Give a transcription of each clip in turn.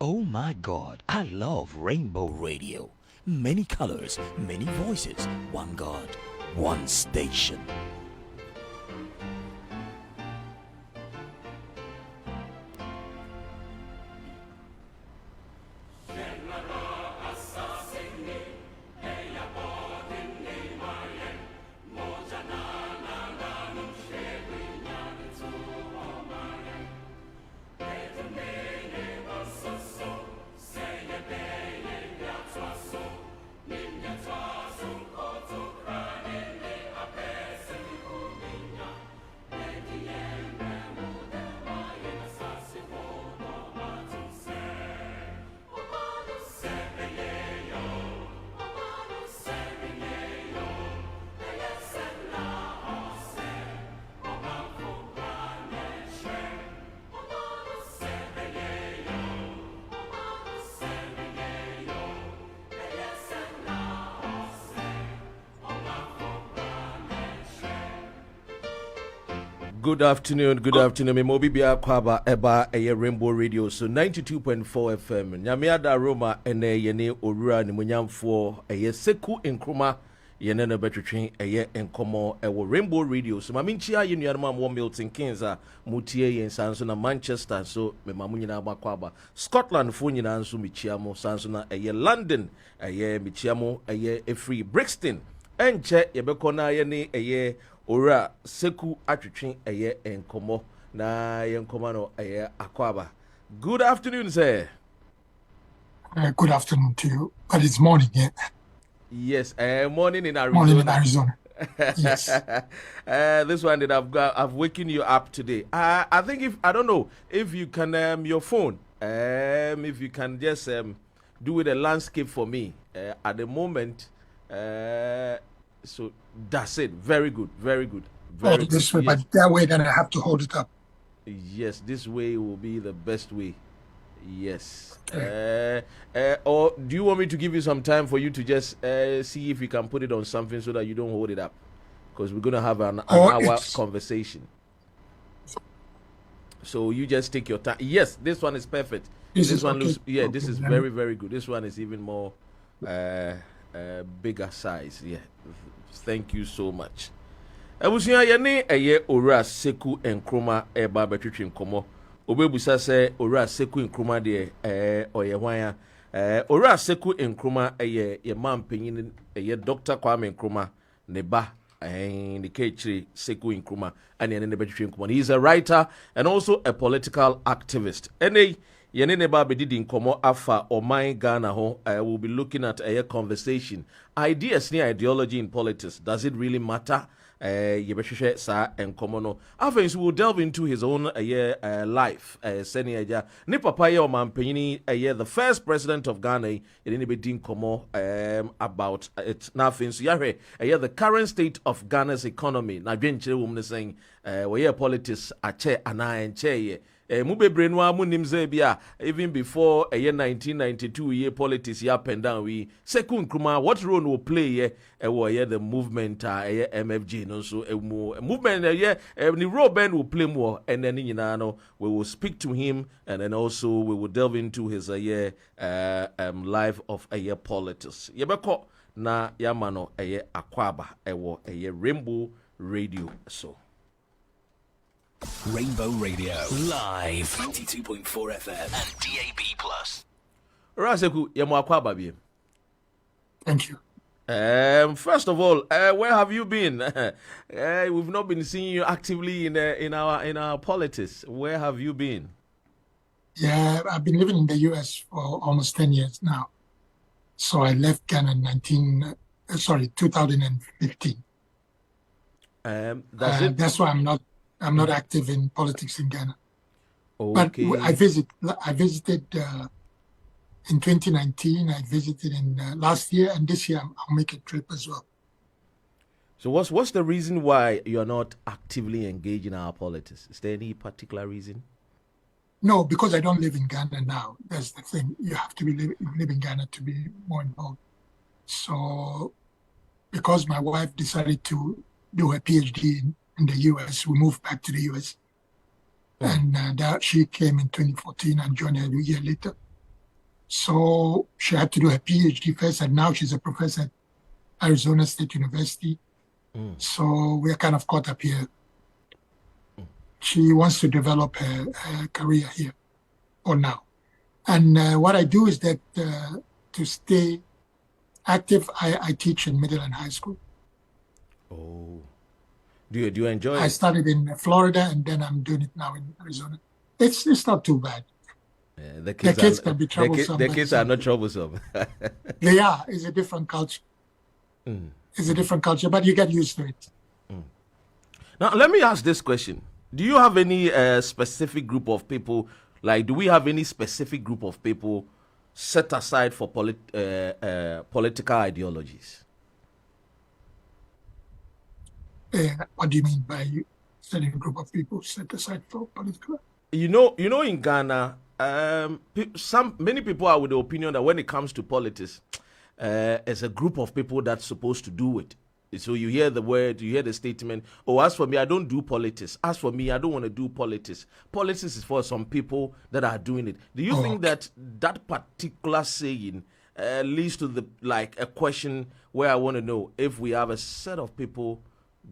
Oh my God, I love Rainbow Radio. Many colors, many voices, one God, one station. Good afternoon. Me mobi bia kwaba eba eye Rainbow Radio so 92.4 FM. Nyamiada Roma ene yene owura ne munyamfo eye Sekou Nkrumah yene no betwetwe eye enkomo ewo Rainbow Radio so maminchia ye nuanoma mo Milton Keynes a mutie yen sanso na Manchester so me mamu nyina kwaba Scotland fo nyina nso michia mo sanso na eye London eye michia mo eye Free Brixton enche yebekọ na ye ne eye Ora Sekou atwetwe eye enkomo na ye nkoma no eye akwaba. Good afternoon, sir. Good afternoon to you, but it's morning, yeah? Yes, morning in Arizona. Morning in Arizona. Yes. This one that I've waken you up today. I think I don't know if you can your phone if you can just do with a landscape for me at the moment. So that's it. Very good. Very good. Very this good. way, Yes. but that way, then I have to hold it up. Yes, this way will be the best way. Yes. Okay. Or do you want me to give you some time for you to just see if you can put it on something so that you don't hold it up? Because we're going to have an hour conversation. So you just take your time. Yes, this one is perfect. This one looks, yeah, this is very, very good. This one is even more bigger size. Yeah. Thank you so much. Abusuya yene eye owura Sekou Nkrumah eba betwetwe nkomo. Obebusa se owura Sekou Nkrumah de oye hwan ya. Owura Sekou Nkrumah eye ye mampanyin eye Dr. Kwame Nkrumah ne ba the Kechiri Sekou Nkrumah and yene betwetwe nkomo. He is a writer and also a political activist. Ene yene ne ba bedidi nkomo afa oman Ghana ho. We'll be looking at a conversation. Ideas ni ideology in politics. Does it really matter? Yebeshwe sa enkomo no. After we'll delve into his own life. Seni eja ni papa ye omampanyini the first president of Ghana. Yene be din komo about it. Now things yahwe the current state of Ghana's economy. Na dwenchire wom ne saying we politics ache ana enche ye. Mubebre no amunim ze bia even before 1992 year politics up and down we Sekou Nkrumah what role will play the movement MFG no so movement the role Ben will play more and then no we will speak to him and then also we will delve into his life of politics yebeko na yamano akwaba Rainbow Radio so Rainbow Radio live 92.4 FM and DAB+. Sekou yemo akwaba bi. Thank you. First of all, where have you been? We've not been seeing you actively in our politics. Where have you been? Yeah, I've been living in the US for almost 10 years now. So I left Ghana in 2015. That's why I'm not active in politics in Ghana. Okay. But I visited in 2019. I visited in last year, and this year I'll make a trip as well. So what's the reason why you're not actively engaged in our politics? Is there any particular reason? No, because I don't live in Ghana now. That's the thing. You have to live in Ghana to be more involved. So because my wife decided to do her PhD in the US, we moved back to the US. And she came in 2014 and joined her a year later. So she had to do her PhD first, and now she's a professor at Arizona State University. So we're kind of caught up here. She wants to develop her career here for now. And what I do is that to stay active, I teach in middle and high school. Oh. Do you enjoy it? I started in Florida, and then I'm doing it now in Arizona. It's not too bad. Yeah, the kids can be troublesome. The kids are not troublesome. They are. It's a different culture. It's a different culture, but you get used to it. Now, let me ask this question. Do you have any specific group of people, like do we have any specific group of people set aside for political ideologies? What do you mean by setting a group of people set aside for political? You know, in Ghana, many people are with the opinion that when it comes to politics, it's a group of people that's supposed to do it. So you hear the word, you hear the statement, oh, as for me, I don't do politics. As for me, I don't want to do politics. Politics is for some people that are doing it. Do you think that particular saying leads to a question where I want to know if we have a set of people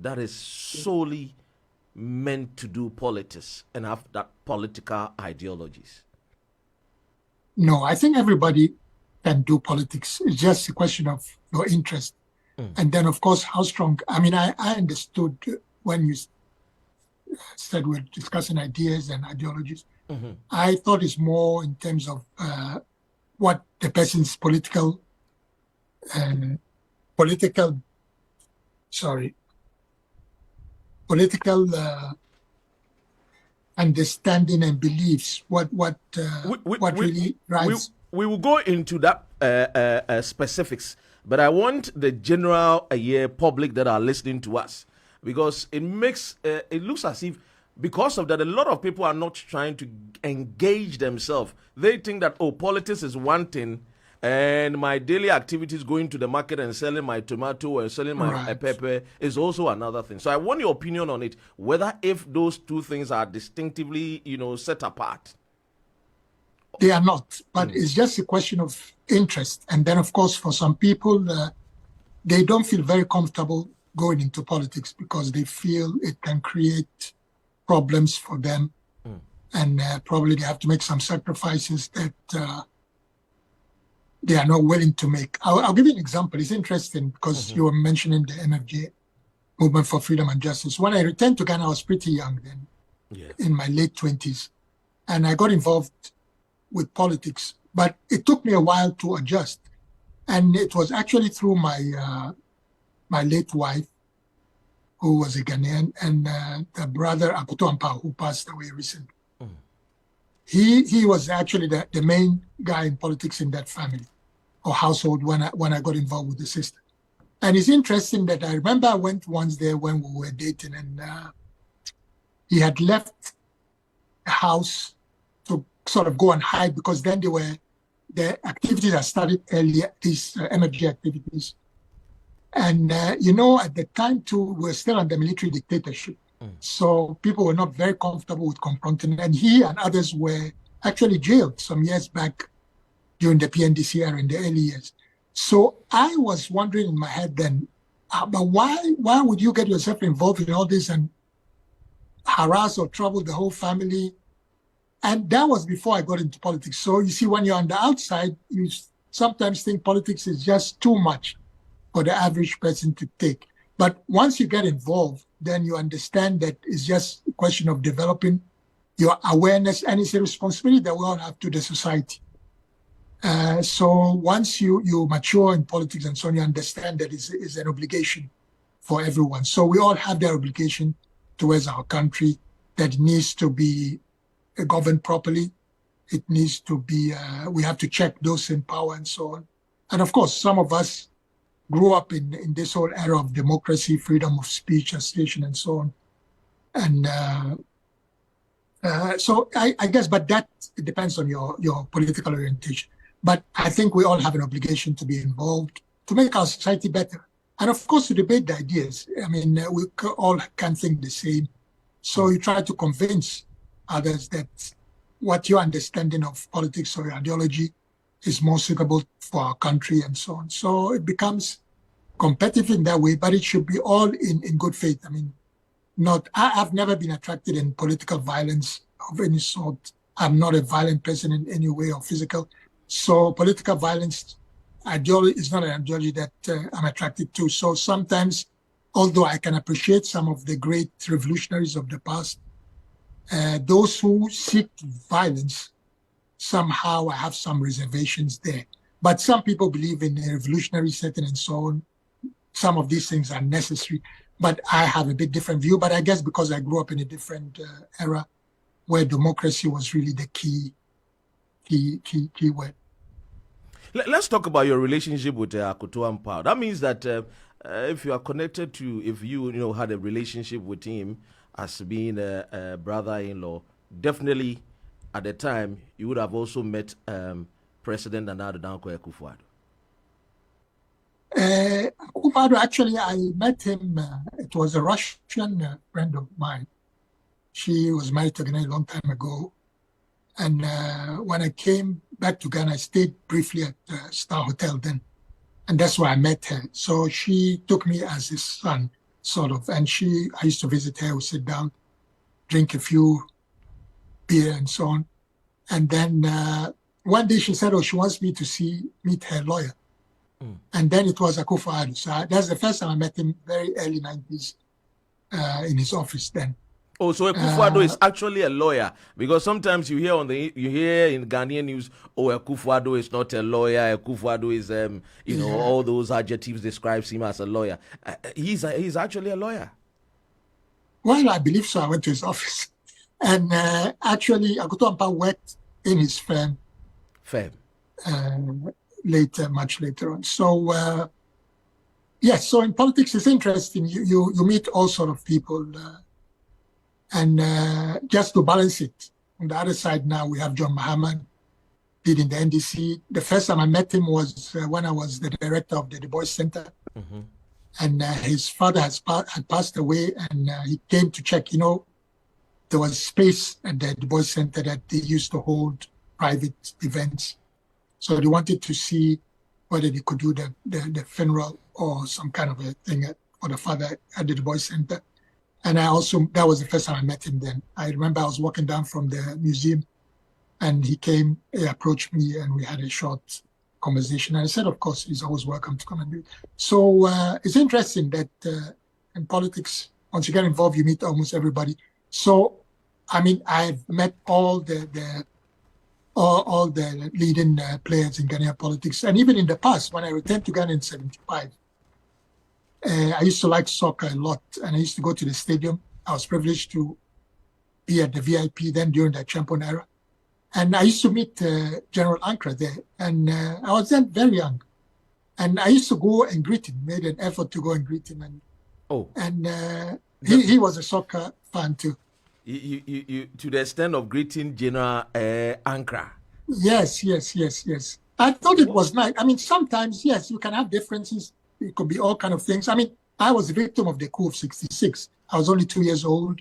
that is solely meant to do politics and have that political ideologies? No, I think everybody can do politics. It's just a question of your interest. And then, of course, how strong. I mean, I understood when you said we're discussing ideas and ideologies. I thought it's more in terms of what the person's political understanding and beliefs. What really drives. We will go into that specifics. But I want the general public that are listening to us, because it looks as if because of that, a lot of people are not trying to engage themselves. They think that, politics is one thing, and my daily activities going to the market and selling my tomato or selling my pepper is also another thing. So I want your opinion on it, whether if those two things are distinctively, set apart. They are not, but it's just a question of interest. And then, of course, for some people, they don't feel very comfortable going into politics because they feel it can create problems for them. And probably they have to make some sacrifices that they are not willing to make. I'll give you an example. It's interesting because you were mentioning the MFJ, Movement for Freedom and Justice. When I returned to Ghana, I was pretty young then, in my late 20s. And I got involved with politics, but it took me a while to adjust. And it was actually through my late wife, who was a Ghanaian, and the brother Akuto Ampa, who passed away recently. He was actually the main guy in politics in that family or household when I got involved with the sister. And it's interesting that I remember I went once there when we were dating, and he had left the house to sort of go and hide, because then the activities that started earlier, these MFG activities. And, at the time too, we were still under military dictatorship. So people were not very comfortable with confronting. And he and others were actually jailed some years back during the PNDC era in the early years. So I was wondering in my head then, but why would you get yourself involved in all this and harass or trouble the whole family? And that was before I got into politics. So you see, when you're on the outside, you sometimes think politics is just too much for the average person to take. But once you get involved, then you understand that it's just a question of developing your awareness, and it's a responsibility that we all have to the society. So once you mature in politics and so on, you understand that it's an obligation for everyone. So we all have their obligation towards our country, that needs to be governed properly. It needs to be, we have to check those in power and so on. And of course, some of us grew up in this whole era of democracy, freedom of speech, association, and so on. And so I guess, but that it depends on your political orientation. But I think we all have an obligation to be involved to make our society better. And of course, to debate the ideas. I mean, we all can't think the same. So you try to convince others that what your understanding of politics or ideology is more suitable for our country and so on. So it becomes competitive in that way, but it should be all in good faith. I mean, I've never been attracted in political violence of any sort. I'm not a violent person in any way or physical. So political violence ideology is not an ideology that I'm attracted to. So sometimes, although I can appreciate some of the great revolutionaries of the past, those who seek violence, somehow I have some reservations there. But some people believe in a revolutionary setting and so on. Some of these things are necessary, but I have a bit different view. But I guess because I grew up in a different era where democracy was really the key word. Let's talk about your relationship with Akoto Ampao. That means that if you are connected to, if you had a relationship with him as being a brother-in-law, definitely at the time you would have also met President Nana Dankwa Akufo-Addo. Akufo-Addo, actually, I met him. It was a Russian friend of mine. She was married to Ghana a long time ago. And when I came back to Ghana, I stayed briefly at Star Hotel then. And that's where I met her. So she took me as his son, sort of. And I used to visit her, we sit down, drink a few beer and so on. And then one day she said, she wants me to meet her lawyer. And then it was Akufo-Addo. So that's the first time I met him, very early 90s, in his office then. Oh, so Akufo-Addo is actually a lawyer, because sometimes you hear in Ghanaian news, Akufo-Addo is not a lawyer. Akufo-Addo is all those adjectives describes him as a lawyer. He's actually a lawyer. Well, I believe so. I went to his office, and actually, Akoto Ampao worked in his firm. Much later on. So yes, so in politics it's interesting. You meet all sort of people. And just to balance it, on the other side now we have John Mahama, did in the NDC. The first time I met him was when I was the director of the Du Bois Center. Mm-hmm. And his father had passed away, and he came to check. There was space at the Du Bois Center that they used to hold private events. So they wanted to see whether they could do the funeral or some kind of a thing for the father at the Du Bois Center. And that was the first time I met him then. I remember I was walking down from the museum and he approached me and we had a short conversation. And I said, of course, he's always welcome to come and do it. So it's interesting that in politics, once you get involved, you meet almost everybody. So, I mean, I've met all the leading players in Ghanaian politics. And even in the past, when I returned to Ghana in 1975, I used to like soccer a lot, and I used to go to the stadium. I was privileged to be at the VIP then during the champion era. And I used to meet General Nkrumah there, and I was then very young. And I used to go and greet him, made an effort to go and greet him. And he was a soccer fan too. You to the extent of greeting General Nkrumah? Yes. I thought it was nice. I mean, sometimes, yes, you can have differences. It could be all kind of things. I mean, I was a victim of the coup of 1966. I was only 2 years old.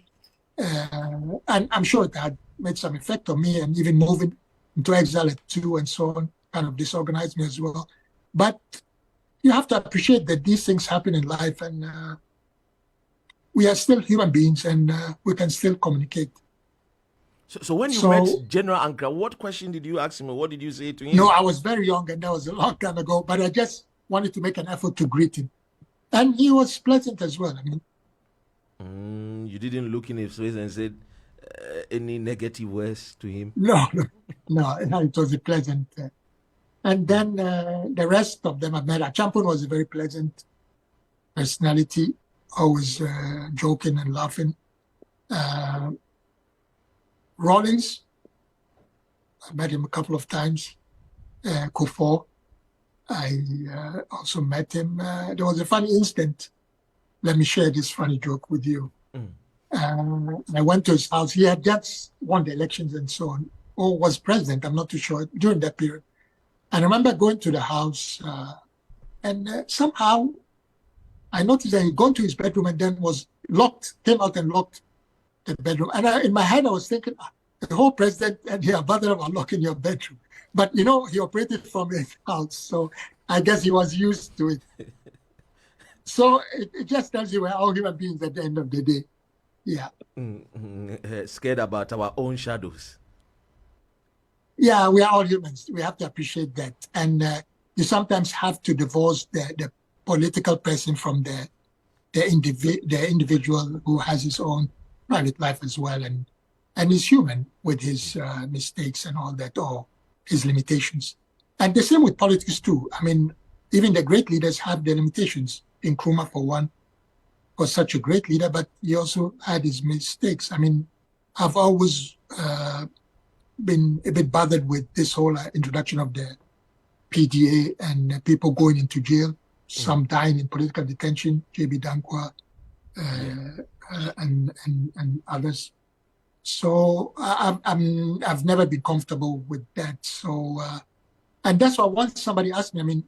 And I'm sure it had made some effect on me, and even moving into exile at 2 and so on kind of disorganized me as well. But you have to appreciate that these things happen in life, and we are still human beings, and we can still communicate. So when you met General Nkrumah, what question did you ask him, or what did you say to him? No, I was very young, and that was a long time ago, but I just wanted to make an effort to greet him. And he was pleasant as well. I mean, you didn't look in his face and said any negative words to him? No, it was a pleasant. And then the rest of them I met. Champon was a very pleasant personality, always joking and laughing. Rawlings, I met him a couple of times. Kufuor, I also met him. There was a funny incident. Let me share this funny joke with you. I went to his house. He had just won the elections and so on, or was president, I'm not too sure, during that period. And I remember going to the house, and somehow I noticed that he'd gone to his bedroom and then was locked, came out and locked the bedroom. And in my head, I was thinking, the whole president and your brother are locked in your bedroom. But, he operated from his house. So I guess he was used to it. So it just tells you we're all human beings at the end of the day. Yeah. Scared about our own shadows. Yeah, we are all humans. We have to appreciate that. And you sometimes have to divorce the political person from the individual who has his own private life as well and is human with his mistakes and all that, or his limitations. And the same with politics too. I mean, even the great leaders have their limitations. Nkrumah, for one, was such a great leader, but he also had his mistakes. I mean, I've always been a bit bothered with this whole introduction of the PDA and people going into jail, some dying in political detention, J.B. Dankwa and others. So I've never been comfortable with that. So and that's why once somebody asked me, I mean,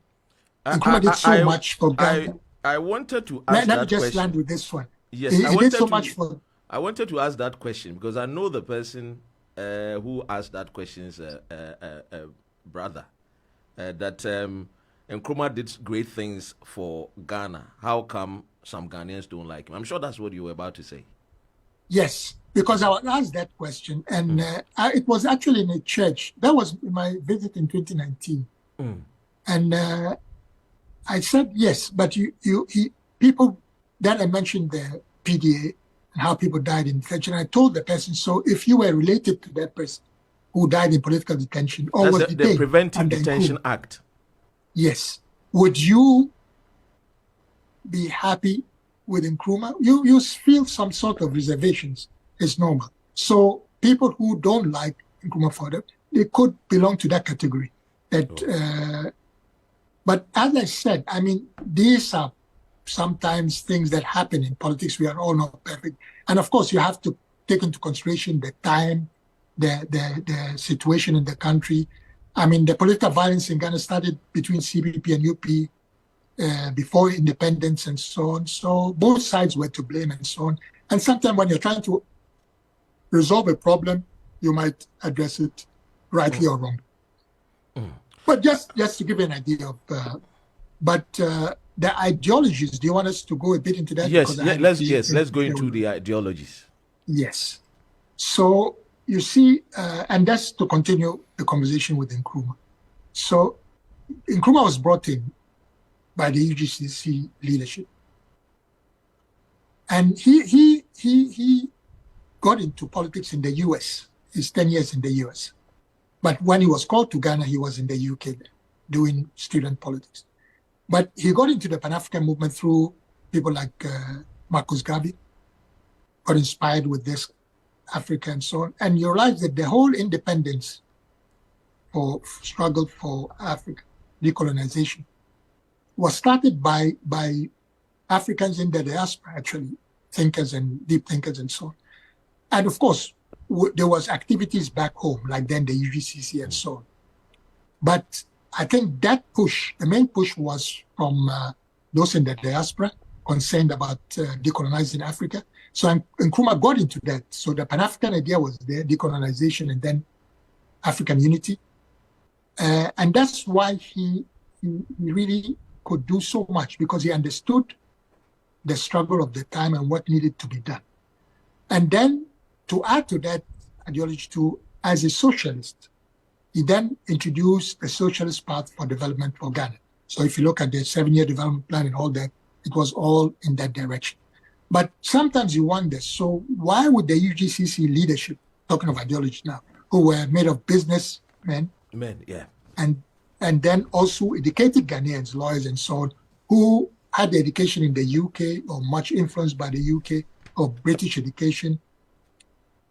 Nkrumah did so much for Ghana. I wanted to ask Let me just land with this one. Yes, he did so much for. I wanted to ask that question because I know the person who asked that question's brother. That Nkrumah did great things for Ghana. How come some Ghanaians don't like him? I'm sure that's what you were about to say. Yes, because I was asked that question, and it was actually in a church. That was my visit in 2019, and I said yes, but people. Then I mentioned the PDA and how people died in detention. I told the person, so if you were related to that person who died in political detention or was detained, the Preventive Detention Act. Yes, would you be happy with Nkrumah? You feel some sort of reservations. It's normal. So people who don't like Nkrumah further, they could belong to that category. But as I said, I mean, these are sometimes things that happen in politics. We are all not perfect. And of course, you have to take into consideration the time, the situation in the country. I mean, the political violence in Ghana started between CBP and UP before independence and so on. So both sides were to blame and so on. And sometimes when you're trying to resolve a problem, you might address it rightly or wrongly. But just to give you an idea of, the ideologies. Do you want us to go a bit into that? Yes, let's go into the ideologies. Yes. So you see, and that's to continue the conversation with Nkrumah. So Nkrumah was brought in by the UGCC leadership, and he got into politics in the US. He's 10 years in the US. But when he was called to Ghana, he was in the UK doing student politics. But he got into the Pan-African movement through people like Marcus Garvey, got inspired with this Africa and so on. And you realize that the whole independence or struggle for Africa, decolonization, was started by Africans in the diaspora, actually, thinkers and deep thinkers and so on. And of course, there was activities back home, like then the UGCC and so on. But I think that push, the main push was from those in the diaspora concerned about decolonizing Africa. So Nkrumah got into that. So the Pan-African idea was there, decolonization and then African unity. And that's why he really could do so much, because he understood the struggle of the time and what needed to be done. And then to add to that ideology too, as a socialist, he then introduced the socialist path for development for Ghana. So if you look at the 7-year development plan and all that, it was all in that direction. But sometimes you wonder, so why would the UGCC leadership, talking of ideology now, who were made of businessmen, and then also educated Ghanaians, lawyers and so on, who had the education in the UK or much influenced by the UK or British education,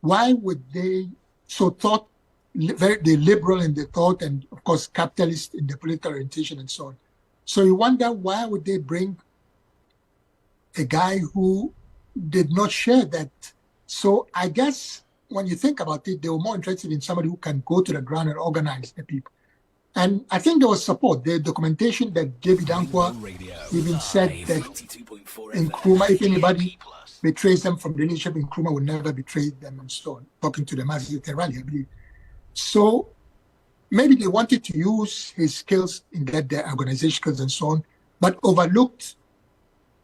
why would they thought they're liberal in their thought, and of course capitalist in their political orientation and so on. So you wonder, why would they bring a guy who did not share that? So I guess when you think about it, they were more interested in somebody who can go to the ground and organize the people. And I think there was support. The documentation that David Ankwa even said that Nkrumah, if anybody betrays them from the leadership, Nkrumah would never betray them and so on, talking to the masses at the rally, I believe. So maybe they wanted to use his skills in that, their organization skills and so on, but overlooked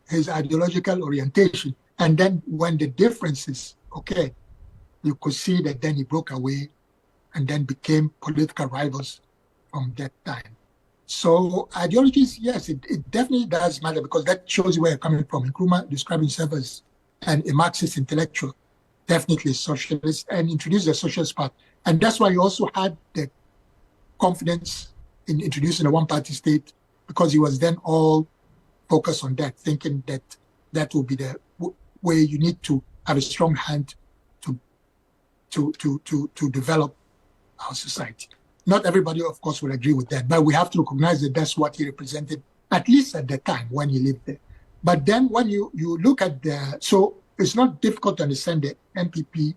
his ideological orientation. And then when the differences, okay, you could see that then he broke away and then became political rivals from that time. So ideologies, yes, it definitely does matter, because that shows you where you're coming from. Nkrumah describing himself as a Marxist intellectual, definitely a socialist, and introduced the socialist part. And that's why he also had the confidence in introducing a one-party state, because he was then all focused on that, thinking that that will be the way you need to have a strong hand to develop our society. Not everybody, of course, will agree with that, but we have to recognize that that's what he represented, at least at the time when he lived there. But then when you look at so it's not difficult to understand the MPP,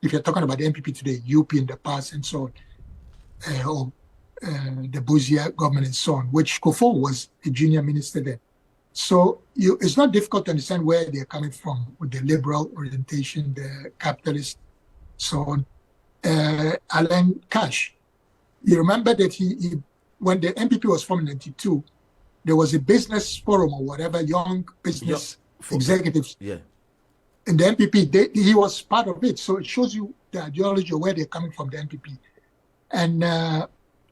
if you're talking about the MPP today, UP in the past and so on, or the Bouzia government and so on, which Kofo was a junior minister there. So it's not difficult to understand where they're coming from with the liberal orientation, the capitalist, so on. Alain Cash, you remember that he when the MPP was formed in 92, there was a business forum or whatever, young business executives. Yeah. In the MPP, he was part of it. So it shows you the ideology of where they're coming from, the MPP. And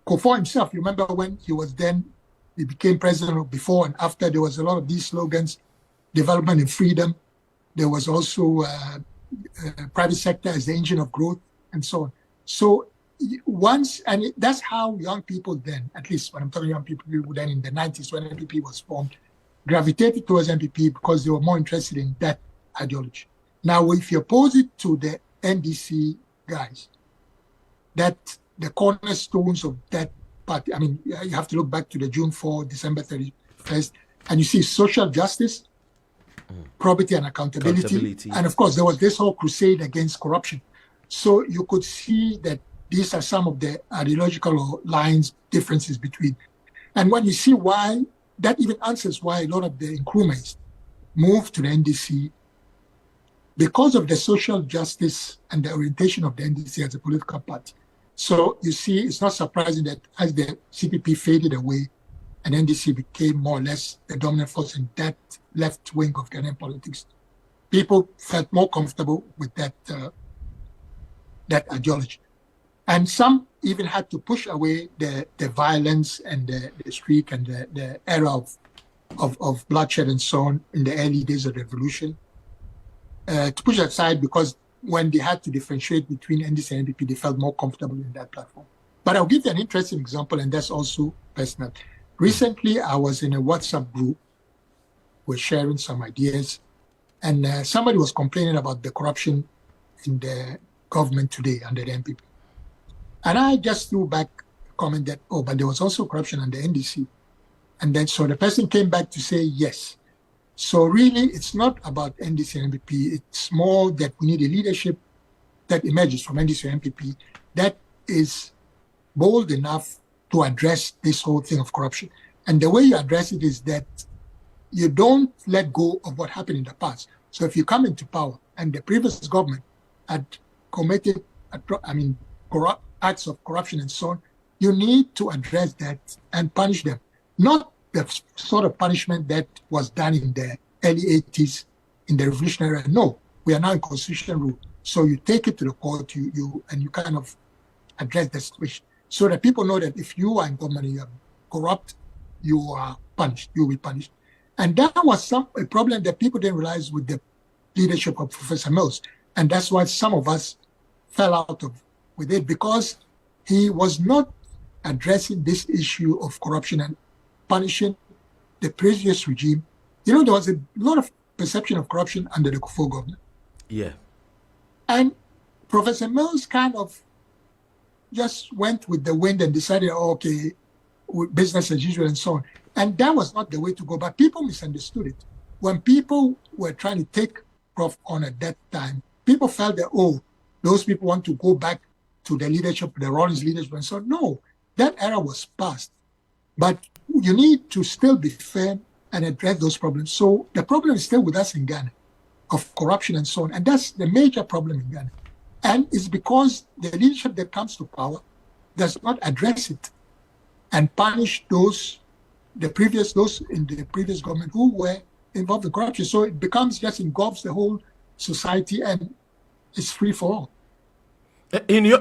Kofo himself, you remember when he became president, before and after, there was a lot of these slogans, development and freedom. There was also private sector as the engine of growth and so on. So that's how young people then, at least when I'm talking young people then in the 90s when MPP was formed, gravitated towards MPP because they were more interested in that ideology. Now, if you oppose it to the NDC guys, that the cornerstones of that party, I mean, you have to look back to the June 4, December 31st, and you see social justice, probity and accountability. And of course, there was this whole crusade against corruption. So you could see that these are some of the ideological lines, differences between. And when you see why, that even answers why a lot of the Nkrumahs moved to the NDC, because of the social justice and the orientation of the NDC as a political party. So you see, it's not surprising that as the CPP faded away and NDC became more or less the dominant force in that left wing of Ghanaian politics, people felt more comfortable with that ideology. And some even had to push away the violence and the streak and the era of bloodshed and so on in the early days of the revolution, to push aside, because when they had to differentiate between NDC and NPP, they felt more comfortable in that platform. But I'll give you an interesting example, and that's also personal. Recently, I was in a WhatsApp group. We're sharing some ideas, and somebody was complaining about the corruption in the government today under the NPP. And I just threw back a comment that, but there was also corruption under NDC. And then so the person came back to say yes. So really, it's not about NDC and NPP. It's more that we need a leadership that emerges from NDC and NPP that is bold enough to address this whole thing of corruption. And the way you address it is that you don't let go of what happened in the past. So if you come into power and the previous government had committed, corrupt acts of corruption and so on, you need to address that and punish them. Not the sort of punishment that was done in the early 80s in the revolutionary era. No, we are now in constitutional rule. So you take it to the court, you kind of address the situation. So that people know that if you are in government and you are corrupt, you are punished, you will be punished. And that was a problem that people didn't realize with the leadership of Professor Mills. And that's why some of us fell out with it, because he was not addressing this issue of corruption and punishing the previous regime. You know, there was a lot of perception of corruption under the Kufo government. Yeah. And Professor Mills kind of just went with the wind and decided, oh, okay, business as usual and so on. And that was not the way to go. But people misunderstood it. When people were trying to take Prof on at that time, people felt that, oh, those people want to go back to the leadership, the Rawlings leadership, and so on. No, that era was past. But you need to still be fair and address those problems. So the problem is still with us in Ghana, of corruption and so on. And that's the major problem in Ghana. And it's because the leadership that comes to power does not address it and punish those in the previous government who were involved in corruption. So it becomes just engulfs the whole society and it's free for all. In your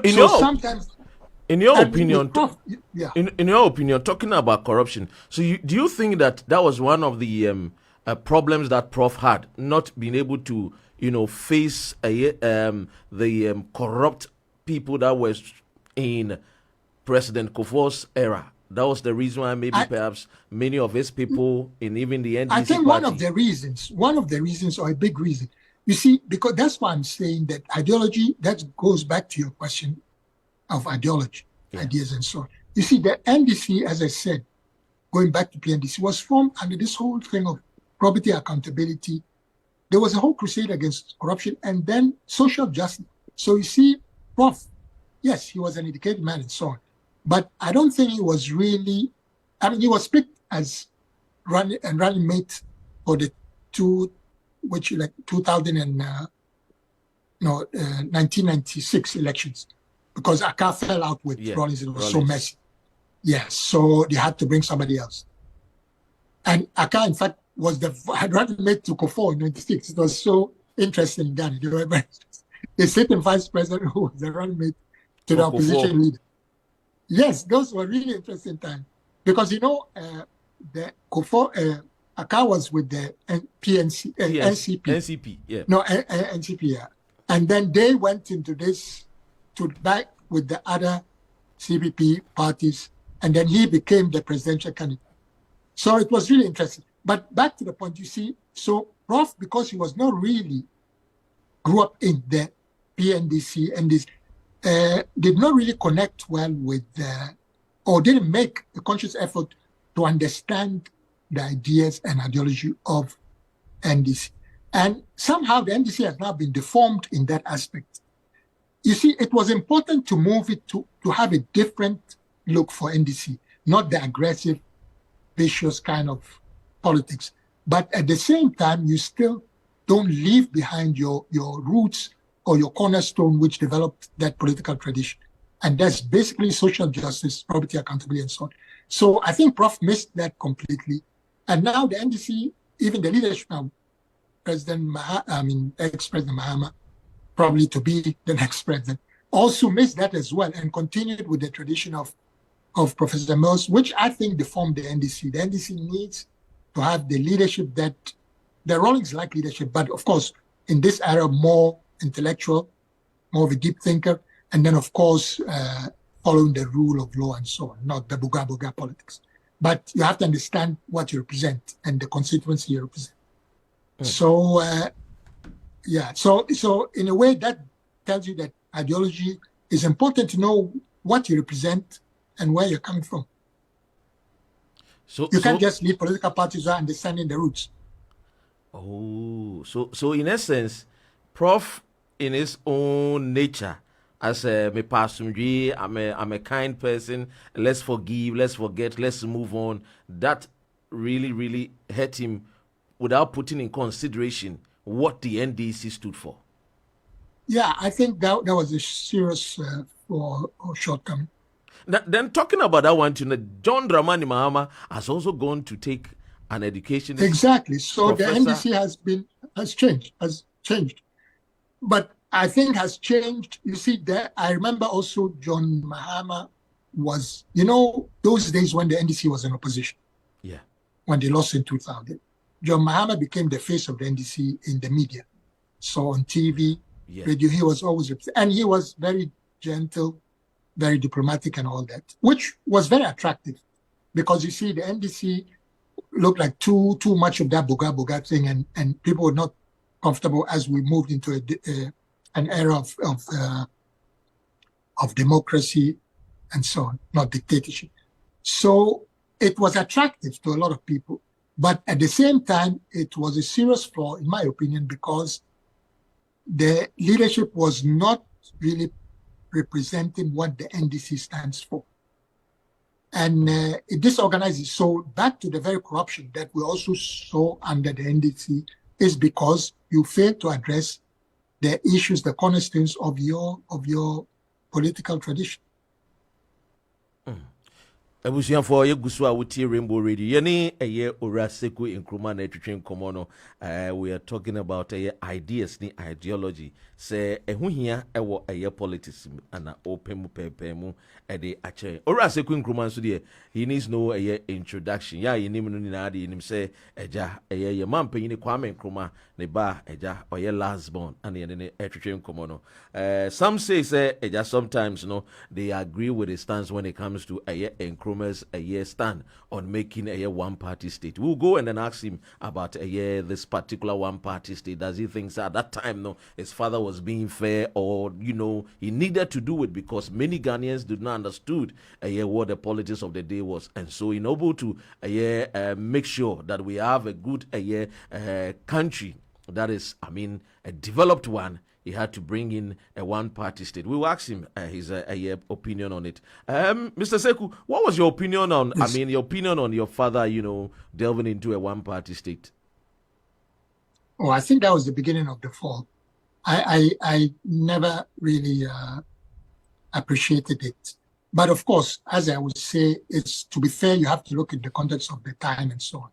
opinion, talking about corruption, so do you think that was one of the problems that Prof had, not being able to, face the corrupt people that was in President Kufuor's era? That was the reason why perhaps many of his people in even the NDC I think party. one of the reasons, or a big reason, you see, because that's why I'm saying that ideology, that goes back to your question of ideology, ideas and so on. You see, the NDC, as I said, going back to PNDC, was formed under this whole thing of property accountability. There was a whole crusade against corruption and then social justice. So you see, Prof, yes, he was an educated man and so on. But I don't think he was really, he was picked as running mate for the 1996 elections, because Akka fell out with Rawlings. It was so messy. Yes, so they had to bring somebody else. And Akka, in fact, was had running mate to Kufuor in 96. It was so interesting in Ghana. The sitting vice president who was the running mate to the opposition leader. Yes, those were really interesting times. Because, the Kufuor, Akka was with the NCP. NCP, yeah. No, NCP, yeah. And then they went into this to back with the other CPP parties, and then he became the presidential candidate. So it was really interesting. But back to the point, you see, so Prof, because he was not really grew up in the PNDC and this, did not really connect well with, or didn't make a conscious effort to understand the ideas and ideology of NDC. And somehow the NDC has now been deformed in that aspect. You see, it was important to move it to have a different look for NDC, not the aggressive, vicious kind of politics. But at the same time, you still don't leave behind your roots or your cornerstone, which developed that political tradition. And that's basically social justice, property accountability, and so on. So I think Prof missed that completely. And now the NDC, even the leadership now, ex-President Mahama, probably to be the next president, also missed that as well and continued with the tradition of Professor Mills, which I think deformed the NDC. The NDC needs to have the leadership that the Rawlings like leadership, but of course, in this era, more intellectual, more of a deep thinker, and then of course, following the rule of law and so on, not the buga politics. But you have to understand what you represent and the constituency you represent. So, so in a way that tells you that ideology is important to know what you represent and where you're coming from. So you can't just lead political parties without understanding the roots. Oh, so in essence, Prof, in his own nature, as me pasumji, I'm a kind person. Let's forgive, let's forget, let's move on. That really hurt him without putting in consideration what the NDC stood for. Yeah, I think that was a serious shortcoming. Then talking about that one, John Dramani Mahama has also gone to take an education. Exactly. So the NDC has changed. But I think has changed. You see, I remember also John Mahama was, those days when the NDC was in opposition. Yeah. When they lost in 2000. John Mahama became the face of the NDC in the media. So on TV, radio, he was always, and he was very gentle, very diplomatic and all that, which was very attractive because you see the NDC looked like too much of that buga thing and people were not comfortable as we moved into an era of democracy and so on, not dictatorship. So it was attractive to a lot of people. But at the same time, it was a serious flaw, in my opinion, because the leadership was not really representing what the NDC stands for. And it disorganized. So back to the very corruption that we also saw under the NDC is because you failed to address the issues, the cornerstones of your political tradition. Abusuafo ye gusu a wutie Rainbow Radio yene eye ora Sekou Nkrumah na etwetwe nkomo no we are talking about ideas ni ideology say ehuhia ewo eye politics ana open mu pepe mu de ache ora Sekou Nkrumah so de he needs no eye introduction ya yenim no nyina de yenim say eja eye ye mampanyi ni Kwame Nkrumah ne ba eja oye last born ana yene ne etwetwe nkomo no some say eja sometimes they agree with his stance when it comes to eye Nkrumah's stand on making a one-party state. We'll go and then ask him about this particular one-party state. Does he think at that time, his father was being fair, or he needed to do it because many Ghanaians did not understood what the politics of the day was, and so in order to make sure that we have a good country that is, a developed one. He had to bring in a one-party state. We will ask him his opinion on it. Mr. Sekou, what was your opinion on? Yes. Your opinion on your father, delving into a one-party state. Oh, I think that was the beginning of the fall. I never really appreciated it. But of course, as I would say, it's to be fair, you have to look at the context of the time and so on.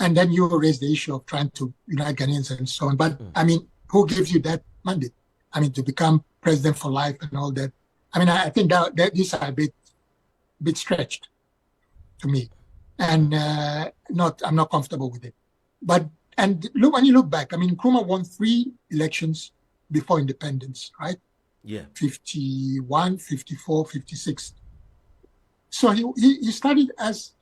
And then you raise the issue of trying to unite Ghanaians and so on. But who gives you that mandate? To become president for life and all that. I think that these are a bit stretched to me, and I'm not comfortable with it. But when you look back, Nkrumah won 3 elections before independence, right? Yeah. 51, 54, 56. So he started as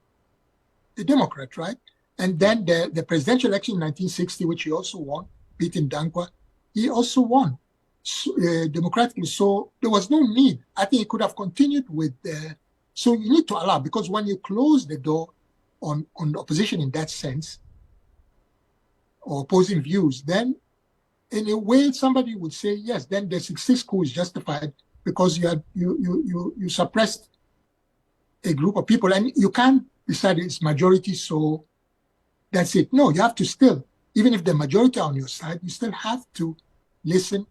a Democrat, right? And then the presidential election in 1960, which he also won, beating Dankwa, he also won democratically. So there was no need. I think he could have continued with so you need to allow, because when you close the door on the opposition in that sense, or opposing views, then in a way somebody would say, yes, then the 66 coup is justified because you suppressed a group of people and you can't decide it's majority, so that's it. No, you have to still, even if the majority are on your side, you still have to listen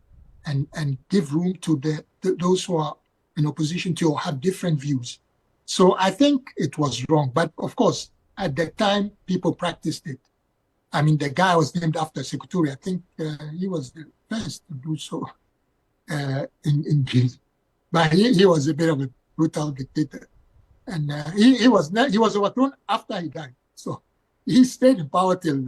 and give room to those who are in opposition to you or have different views. So I think it was wrong. But of course, at that time, people practiced it. The guy was named after Sekou. I think he was the first to do so in Guinea. But he was a bit of a brutal dictator. And he was overthrown after he died. So he stayed in power till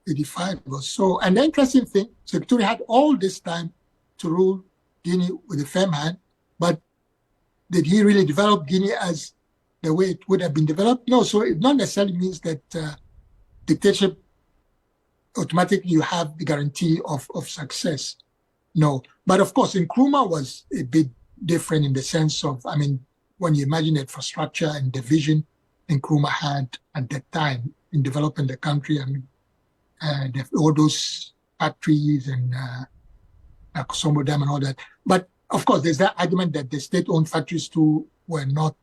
85 or so. And the interesting thing, Sekou had all this time to rule Guinea with a firm hand, but did he really develop Guinea as the way it would have been developed? No, so it not necessarily means that dictatorship, automatically you have the guarantee of success. No, but of course, Nkrumah was a bit different in the sense of, when you imagine infrastructure and the vision Nkrumah had at that time in developing the country, all those factories and Kosombo Dam and all that. But of course, there's that argument that the state-owned factories too were not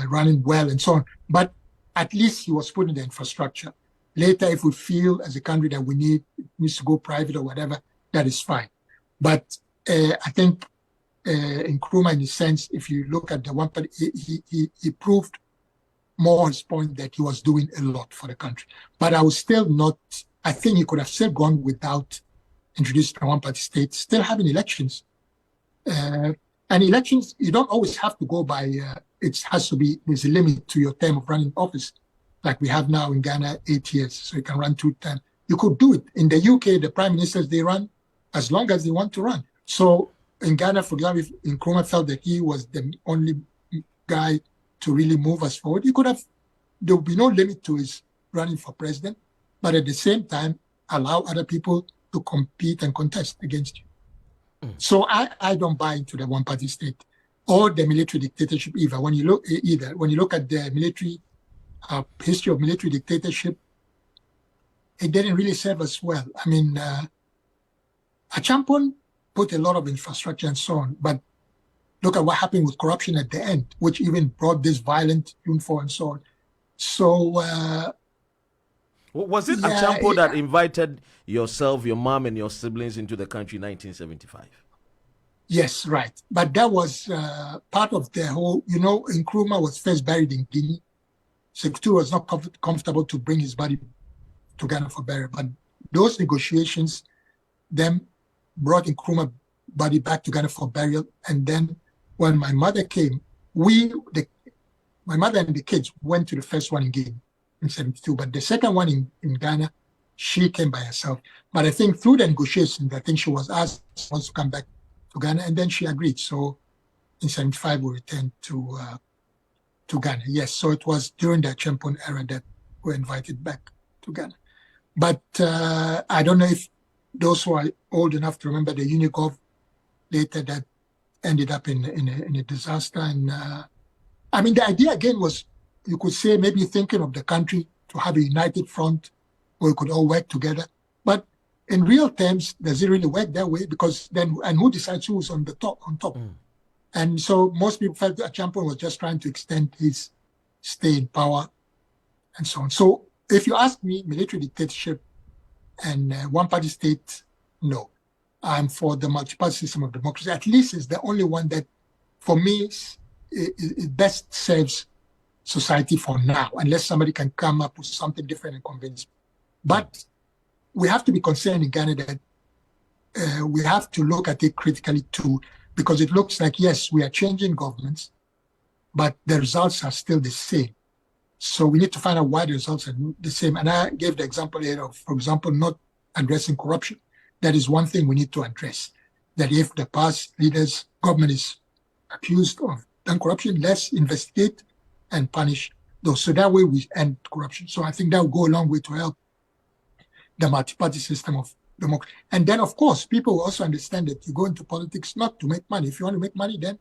running well and so on. But at least he was putting the infrastructure. Later, if we feel as a country that it needs to go private or whatever, that is fine. But I think Nkrumah, in a sense, if you look at the one part, he proved more his point that he was doing a lot for the country. But I think he could have still gone without introducing a one-party state, still having elections. And elections, you don't always have to go by, there's a limit to your term of running office. Like we have now in Ghana, 8 years, so you can run 2 terms. You could do it. In the UK, the prime ministers, they run as long as they want to run. So in Ghana, for example, if Nkrumah felt that he was the only guy to really move us forward, there would be no limit to his running for president, but at the same time, allow other people to compete and contest against you. So I don't buy into the one-party state or the military dictatorship either. When you look at the military history of military dictatorship, it didn't really serve us well. I mean, Achampon put a lot of infrastructure and so on, but look at what happened with corruption at the end, which even brought this violent UNFO and so on. So was it Achampo that invited yourself, your mom, and your siblings into the country in 1975? Yes, right. But that was part of the whole, Nkrumah was first buried in Guinea. Sekou was not comfortable to bring his body to Ghana for burial. But those negotiations then brought Nkrumah body back to Ghana for burial. And then when my mother came, my mother and the kids went to the first one in Guinea in 72. But the second one in Ghana, she came by herself. But I think through the negotiations, I think she was asked to come back to Ghana, and then she agreed. So in 75, we returned to Ghana. Yes, so it was during the Champon era that we were invited back to Ghana. But I don't know if those who are old enough to remember the Unigov later that ended up in a disaster. And I mean, the idea again was, you could say, maybe thinking of the country to have a united front where we could all work together. But in real terms, does it really work that way? Because then, and who decides who's on top? And so most people felt that Champon was just trying to extend his stay in power and so on. So if you ask me, military dictatorship and one-party state, no. I'm for the multi-party system of democracy. At least it's the only one that, for me, it best serves society for now, unless somebody can come up with something different and convince me. But we have to be concerned in Ghana that we have to look at it critically too, because it looks like, yes, we are changing governments, but the results are still the same. So we need to find out why the results are the same. And I gave the example here of, for example, not addressing corruption. That is one thing we need to address. That if the past leaders, government is accused of done corruption, let's investigate and punish those. So that way we end corruption. So I think that will go a long way to help the multi-party system of democracy. And then, of course, people will also understand that you go into politics not to make money. If you want to make money, then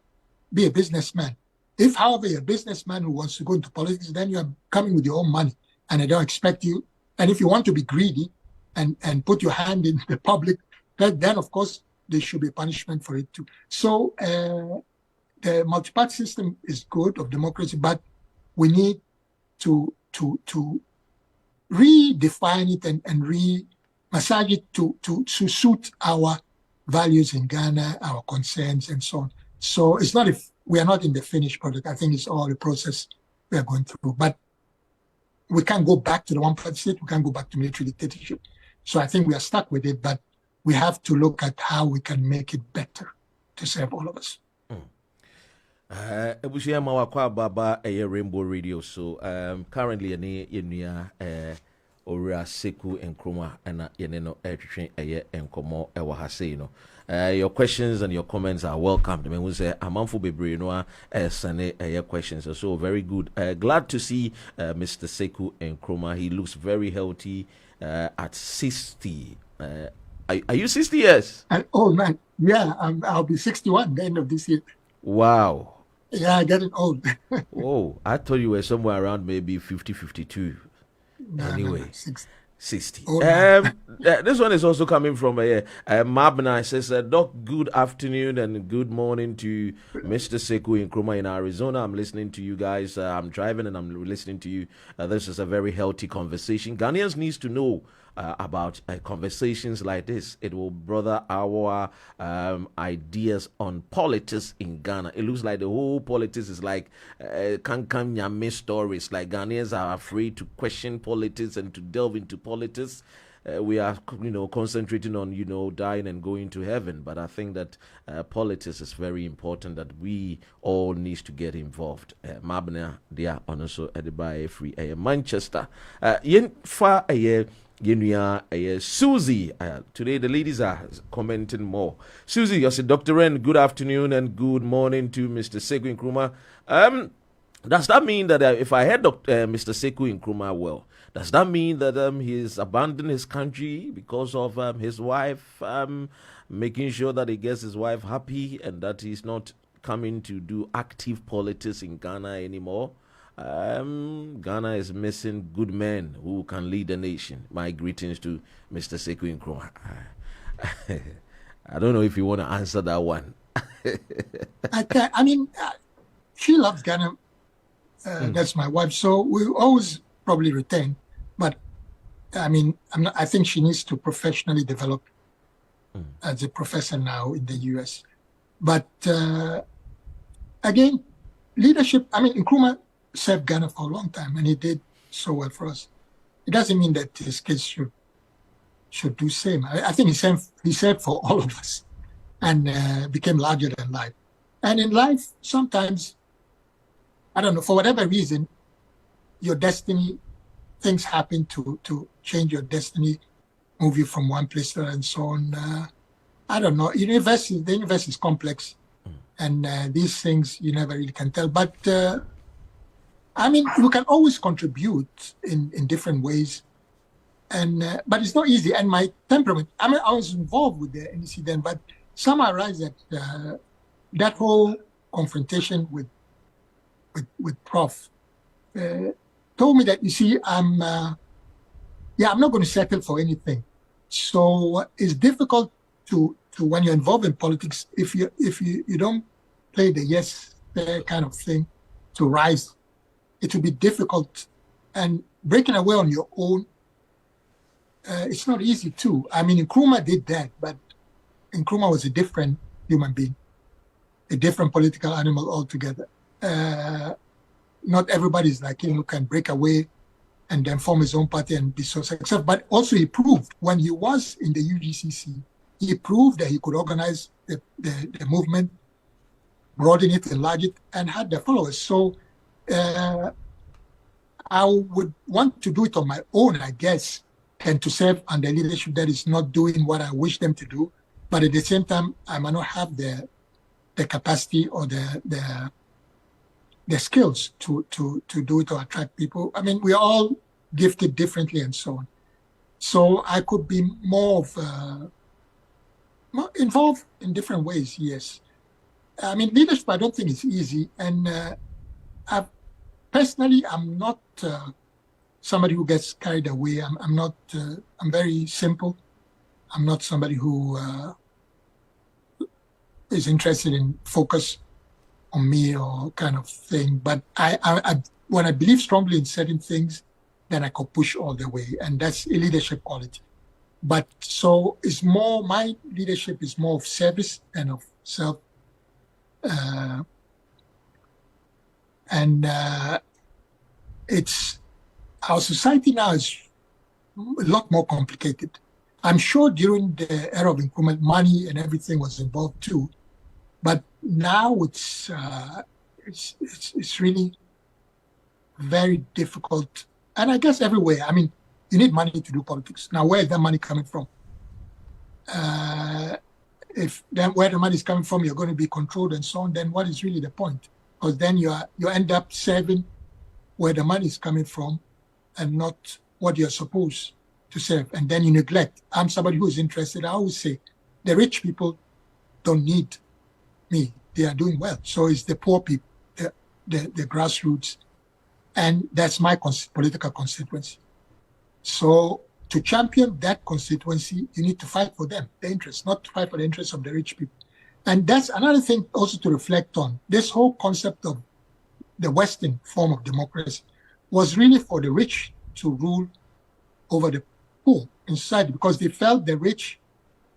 be a businessman. If, however, you're a businessman who wants to go into politics, then you're coming with your own money, and I don't expect you. And if you want to be greedy and put your hand in the public, then of course, there should be punishment for it too. So the multi-party system is good of democracy, but we need to redefine it and re-massage it to suit our values in Ghana, our concerns, and so on. So it's not if we are not in the finished product. I think it's all a process we are going through. But we can't go back to the one-party state. We can't go back to military dictatorship. So I think we are stuck with it, but we have to look at how we can make it better to serve all of us. Ebushia mawakwa baba Rainbow Radio. So currently Ora Sekou Nkrumah and Yeneno Nkomo Ewahase. Your questions and your comments are welcome. I mean, we say Amanfu Bebre no sane your questions. So very good. Glad to see Mr. Sekou Nkrumah. He looks very healthy at 60. Are you 60 years? Oh man, yeah, I'll be 61 the end of this year. Wow. Yeah, getting old. Oh, I thought you were somewhere around maybe 50, 52. Anyway, 60. This one is also coming from Mabna. It says, Doc, good afternoon and good morning to Mr. Sekou Nkrumah in Arizona. I'm listening to you guys. I'm driving and I'm listening to you. This is a very healthy conversation. Ghanaians needs to know about conversations like this. It will brother our ideas on politics in Ghana. It looks like the whole politics is like Kankan Nyame stories. Like Ghanaians are afraid to question politics and to delve into politics. We are, concentrating on, dying and going to heaven. But I think that politics is very important, that we all need to get involved. Mabna, they are also at the free Manchester. Yen fa Susie. Today the ladies are commenting more. Susie, you say, Dr. Ren, good afternoon and good morning to Mr. Sekou Nkrumah. Does that mean that if I heard Mr. Sekou Nkrumah well, does that mean that he's abandoned his country because of his wife, making sure that he gets his wife happy and that he's not coming to do active politics in Ghana anymore? Ghana is missing good men who can lead the nation. My greetings to Mr. Sekou Nkrumah. I don't know if you want to answer that one. I mean, she loves Ghana. That's my wife, so we always probably retain. But I mean, I think she needs to professionally develop as a professor now in the U.S. But again, leadership. I mean, Nkrumah served Ghana for a long time, and he did so well for us. It doesn't mean that his kids should do same. I think he served for all of us, and became larger than life. And in life, sometimes, I don't know, for whatever reason, your destiny, things happen to change your destiny, move you from one place to another and so on. I don't know. The universe is complex, and these things you never really can tell. But I mean, you can always contribute in different ways, and but it's not easy. And my temperament, I mean, I was involved with the NEC then, but summarize that that whole confrontation with Prof told me that, you see, I'm not going to settle for anything. So it's difficult to when you're involved in politics, if you don't play the yes kind of thing to rise, it will be difficult. And breaking away on your own, it's not easy too. I mean, Nkrumah did that, but Nkrumah was a different human being, a different political animal altogether. Not everybody is like him who can break away and then form his own party and be so successful. But also he proved when he was in the UGCC, he proved that he could organize the movement, broaden it, enlarge it, and had the followers. So I would want to do it on my own, I guess, and to serve under leadership that is not doing what I wish them to do. But at the same time, I might not have the capacity or the skills to do it or attract people. I mean, we're all gifted differently and so on. So I could be more involved in different ways, yes. I mean, leadership, I don't think it's easy. And personally, I'm not somebody who gets carried away. I'm not, I'm very simple. I'm not somebody who is interested in focus on me or kind of thing. But I when I believe strongly in certain things, then I could push all the way. And that's a leadership quality. But so it's more, my leadership is more of service and of self. It's, our society now is a lot more complicated. I'm sure during the era of Nkrumah, money and everything was involved too. But now it's really very difficult. And I guess everywhere, I mean, you need money to do politics. Now, where is that money coming from? If then where the money is coming from, you're going to be controlled and so on, then what is really the point? Because then you end up serving where the money is coming from and not what you're supposed to serve. And then you neglect. I'm somebody who is interested. I always say the rich people don't need me. They are doing well. So it's the poor people, the grassroots. And that's my political constituency. So to champion that constituency, you need to fight for them, the interests, not to fight for the interests of the rich people. And that's another thing also to reflect on. This whole concept of the Western form of democracy was really for the rich to rule over the poor in society, because they felt the rich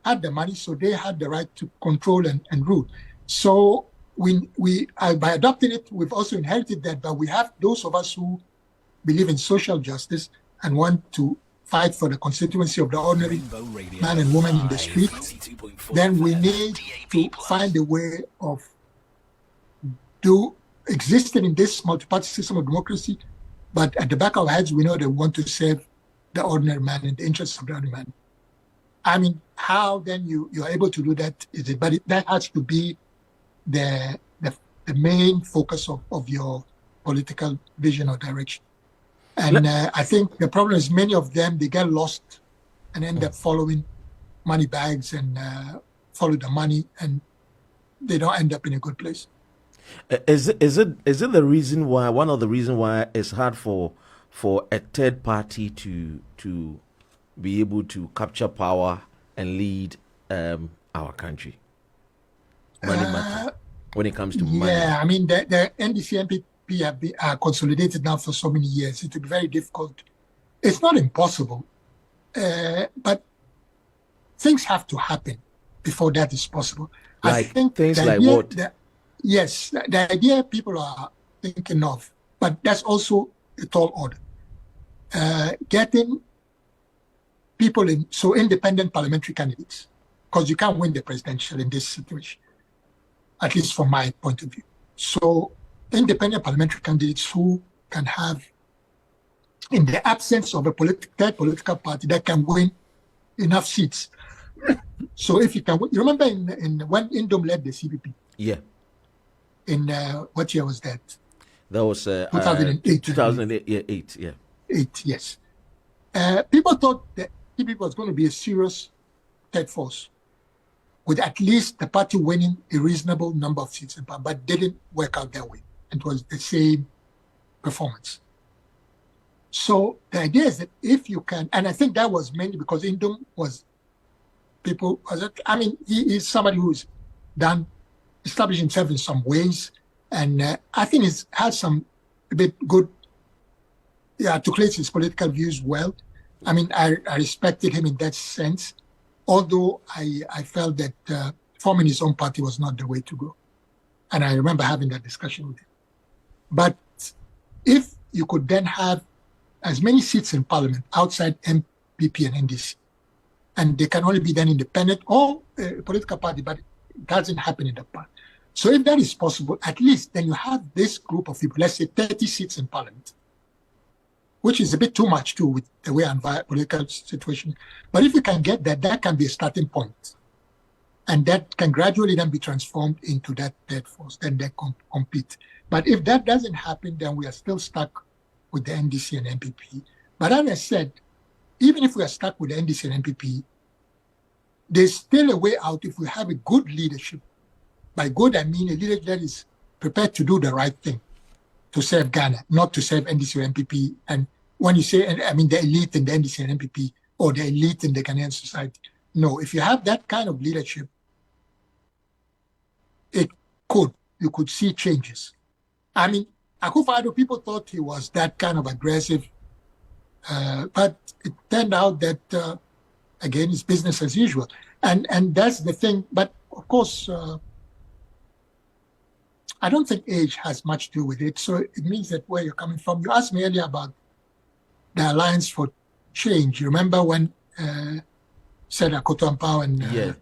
had the money, so they had the right to control and rule. So by adopting it, we've also inherited that, but we have those of us who believe in social justice and want to fight for the constituency of the ordinary man and woman in the street, then we need to find a way of existing in this multi-party system of democracy, but at the back of our heads, we know that we want to serve the ordinary man and the interests of the ordinary man. I mean, how then you are able to do that is that has to be the main focus of your political vision or direction. And I think the problem is many of them, they get lost and end up following money bags and follow the money, and they don't end up in a good place. Is it the reason why, one of the reasons why it's hard for a third party to be able to capture power and lead our country? Money matter when it comes to money. Yeah, I mean the NDC NPP have been consolidated now for so many years. It will be very difficult. It's not impossible, but things have to happen before that is possible. Like I think things the like idea, what? Yes, the idea people are thinking of, but that's also a tall order. Getting people in, so independent parliamentary candidates, because you can't win the presidential in this situation, at least from my point of view. So independent parliamentary candidates who can have, in the absence of a third political party that can win enough seats. So if you can, you remember in when Indom led the CPP? Yeah. In what year was that? That was 2008. 2008, yeah, 8, yeah. 8, yes. People thought that CPP was going to be a serious third force, with at least the party winning a reasonable number of seats, but didn't work out that way. It was the same performance. So the idea is that if you can, and I think that was mainly because Indom was people, I mean, he is somebody who's established himself in some ways, and I think he has some a bit good, articulates his political views well. I mean, I respected him in that sense, although I felt that forming his own party was not the way to go. And I remember having that discussion with him. But if you could then have as many seats in parliament outside MPP and NDC, and they can only be then independent or a political party, but it doesn't happen in the past. So if that is possible, at least then you have this group of people, let's say 30 seats in parliament, which is a bit too much too with the way our political situation. But if you can get that, that can be a starting point. And that can gradually then be transformed into that third force, then they compete. But if that doesn't happen, then we are still stuck with the NDC and NPP. But as I said, even if we are stuck with the NDC and NPP, there's still a way out if we have a good leadership. By good, I mean a leader that is prepared to do the right thing to serve Ghana, not to serve NDC or NPP. And when you say, I mean, the elite in the NDC and NPP or the elite in the Ghanaian society. No, if you have that kind of leadership, you could see changes. I mean, Akufo-Addo, people thought he was that kind of aggressive, but it turned out that, again, it's business as usual. And that's the thing. But of course, I don't think age has much to do with it. So it means that where you're coming from. You asked me earlier about the Alliance for Change. You remember when Seda Koto-Ampao and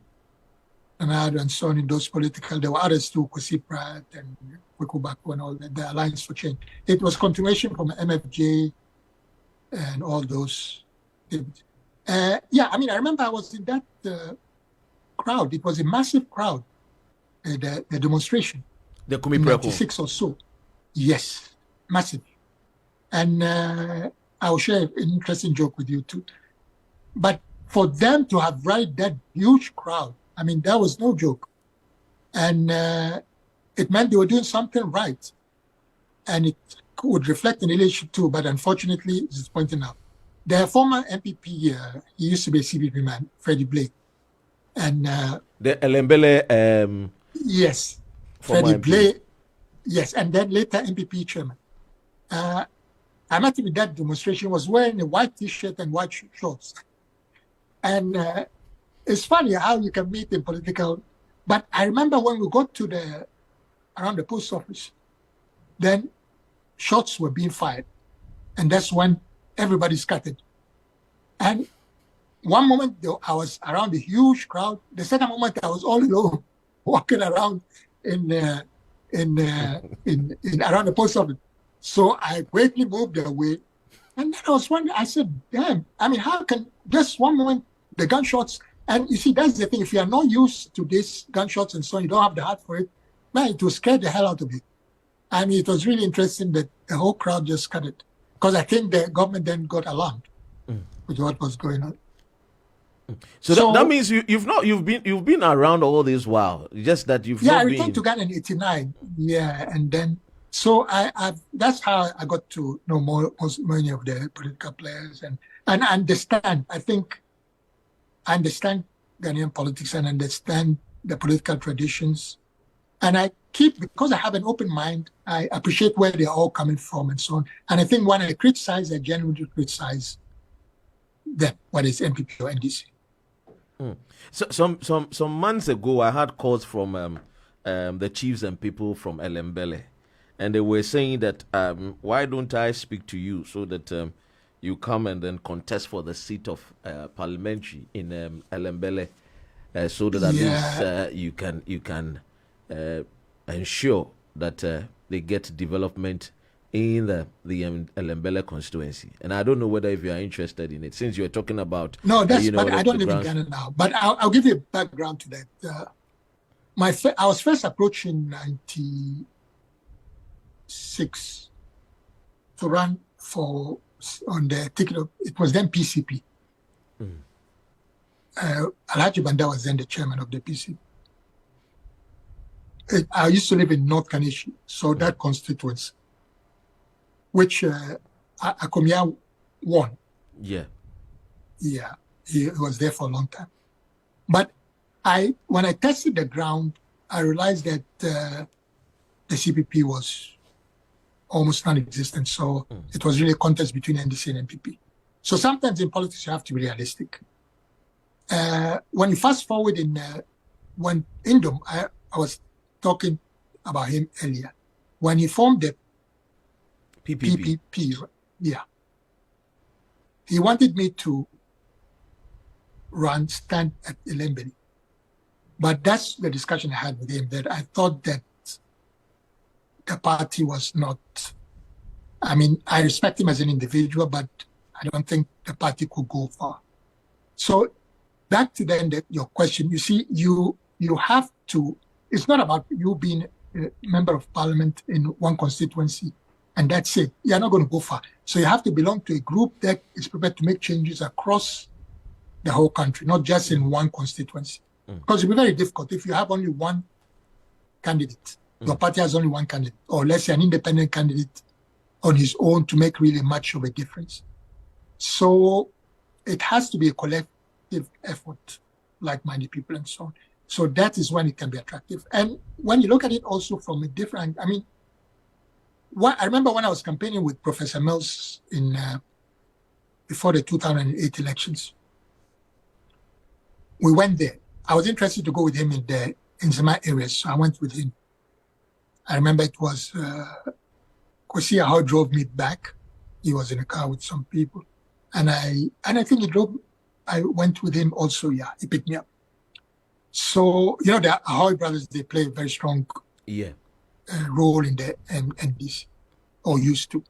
and so on in those political, there were others too, Kwesi Pratt and Kweku Baku and all that, the Alliance for Change. It was continuation from MFJ and all those things. I mean, I remember I was in that crowd. It was a massive crowd, the demonstration. The Kumi in Preko. 96 or so. Yes, massive. And I will share an interesting joke with you too. But for them to have rallied that huge crowd, I mean, that was no joke. And it meant they were doing something right. And it would reflect in the leadership too, but unfortunately, it's pointing out. The former MPP, he used to be a CPP man, Freddie Blake. And the Elembele yes, Freddie Blake, yes, and then later MPP chairman. I met him in that demonstration, was wearing a white t-shirt and white shorts. And it's funny how you can meet in political, but I remember when we got to around the post office, then shots were being fired. And that's when everybody scattered. And one moment I was around a huge crowd. The second moment I was all alone, walking around in around the post office. So I quickly moved away. And then I was wondering, I said, damn, I mean, how can just one moment the gunshots, and you see, that's the thing, if you are not used to these gunshots and so on, you don't have the heart for it, man, it will scare the hell out of you. I mean, it was really interesting that the whole crowd just cut it, because I think the government then got alarmed with what was going on. So that means you've been around all this while. Just that you've not I been. returned to Ghana in '89. Yeah, and then so I that's how I got to know many of the political players and understand. I think I understand Ghanaian politics and understand the political traditions, and because I have an open mind, I appreciate where they're all coming from and so on. And I think when I criticize, I genuinely criticize them, whether it's NPP or NDC. So some months ago, I had calls from the chiefs and people from Elembele, and they were saying that why don't I speak to you so that you come and then contest for the seat of parliamentary in Elembele, so that at least you can ensure that they get development in the Elembele constituency. And I don't know whether if you are interested in it, since you're talking about but I don't live in Ghana now. But I'll give you a background to that. I was first approached in '96 to run on the ticket of, it was then PCP. Alhaji Banda was then the chairman of the PCP. I used to live in North Kanishi, so that constituency, which Akomia won. Yeah, he was there for a long time. But when I tested the ground, I realized that the CPP was almost non-existent. So it was really a contest between NDC and NPP. So sometimes in politics, you have to be realistic. When you fast forward when Indom, I was talking about him earlier, when he formed the PPP, he wanted me to stand at Elembele. But that's the discussion I had with him, that I thought that the party was not, I mean, I respect him as an individual, but I don't think the party could go far. So back to then your question, you see, you have to, it's not about you being a member of parliament in one constituency and that's it. You're not going to go far. So you have to belong to a group that is prepared to make changes across the whole country, not just in one constituency. Because it'll be very difficult if you have only one candidate. Your party has only one candidate, or let's say an independent candidate on his own to make really much of a difference. So it has to be a collective effort, like-minded people and so on. So that is when it can be attractive. And when you look at it also from a different, I mean, I remember when I was campaigning with Professor Mills before the 2008 elections, we went there. I was interested to go with him in the Nzema areas, so I went with him. I remember it was Kosia how drove me back. He was in a car with some people, and I think I went with him also. Yeah, he picked me up. So the Ahoy brothers, they play a very strong role in the NDC, or used to.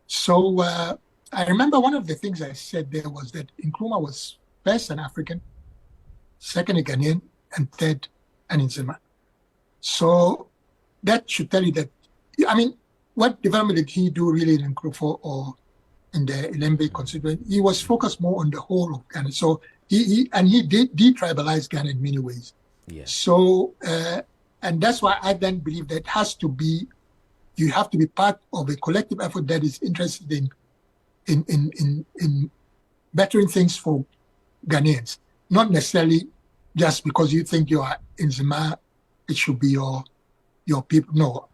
So I remember one of the things I said there was that Nkrumah was first an African, second a Ghanaian, and third an Nzema. So that should tell you that, I mean, what development did he do really in Nkrumah or in the Elembele constituency? He was focused more on the whole of Ghana. So he did detribalize Ghana in many ways. Yeah. So, and that's why I then believe that you have to be part of a collective effort that is interested in bettering things for Ghanaians. Not necessarily just because you think you are in Zima, it should be your people. No,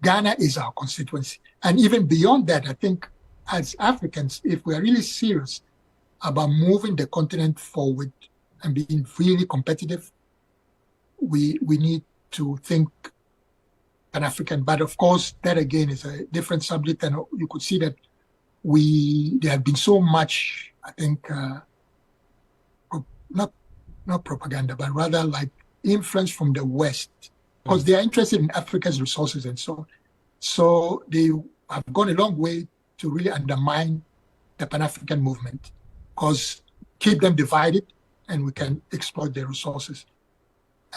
Ghana is our constituency. And even beyond that, I think as Africans, if we are really serious about moving the continent forward and being really competitive, we need to think Pan-African. But of course, that again is a different subject. And you could see that there have been so much, I think, not propaganda, but rather like influence from the West, because they are interested in Africa's resources and so on. So they have gone a long way to really undermine the Pan-African movement, because keep them divided and we can exploit their resources.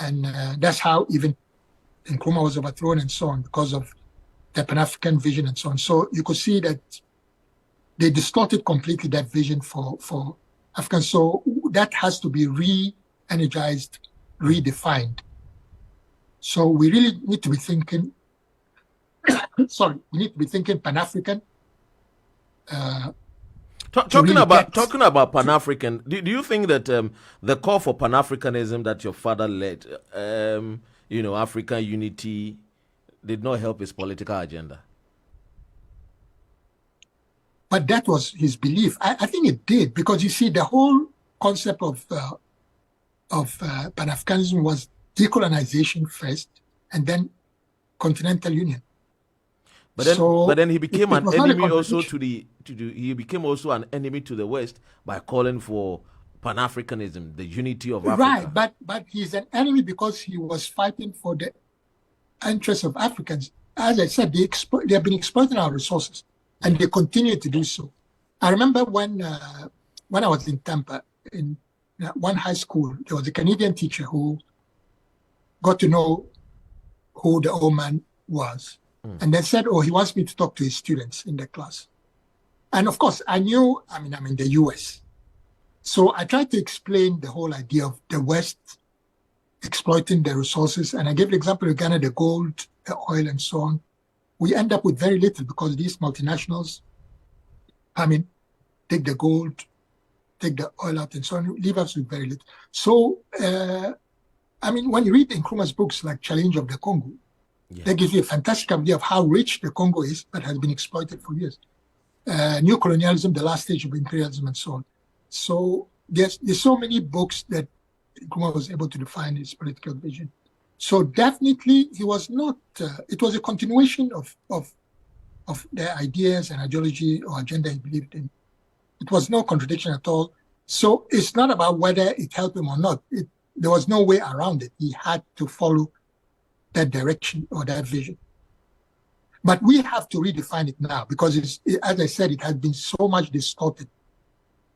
And that's how even Nkrumah was overthrown and so on because of the Pan-African vision and so on. So you could see that they distorted completely that vision for Africans. So that has to be re-energized, redefined. So we really need to be thinking, we need to be thinking Pan-African. Talking about Pan-African, do you think that the call for Pan-Africanism that your father led, African unity, did not help his political agenda? But that was his belief. I think it did, because you see, the whole concept of Pan-Africanism was decolonization first, and then continental union. But then he became an enemy also he became also an enemy to the West by calling for Pan-Africanism, the unity of Africa. Right, but he's an enemy because he was fighting for the interests of Africans. As I said, they have been exploiting our resources, and they continue to do so. I remember when I was in Tampa, in one high school, there was a Canadian teacher who got to know who the old man was. And then said, he wants me to talk to his students in the class. And of course, I knew, I'm in the US. So I tried to explain the whole idea of the West exploiting the resources. And I gave the example of Ghana, the gold, the oil, and so on. We end up with very little because these multinationals, take the gold, take the oil out, and so on, leave us with very little. So, when you read Nkrumah's books like Challenge of the Congo, that gives you a fantastic idea of how rich the Congo is, but has been exploited for years. New colonialism, the last stage of imperialism, and so on. So there's so many books that Nkrumah was able to define his political vision. So definitely he was not, it was a continuation of the ideas and ideology or agenda he believed in. It was no contradiction at all. So it's not about whether it helped him or not. There was no way around it. He had to follow that direction or that vision. But we have to redefine it now because, as I said, it has been so much distorted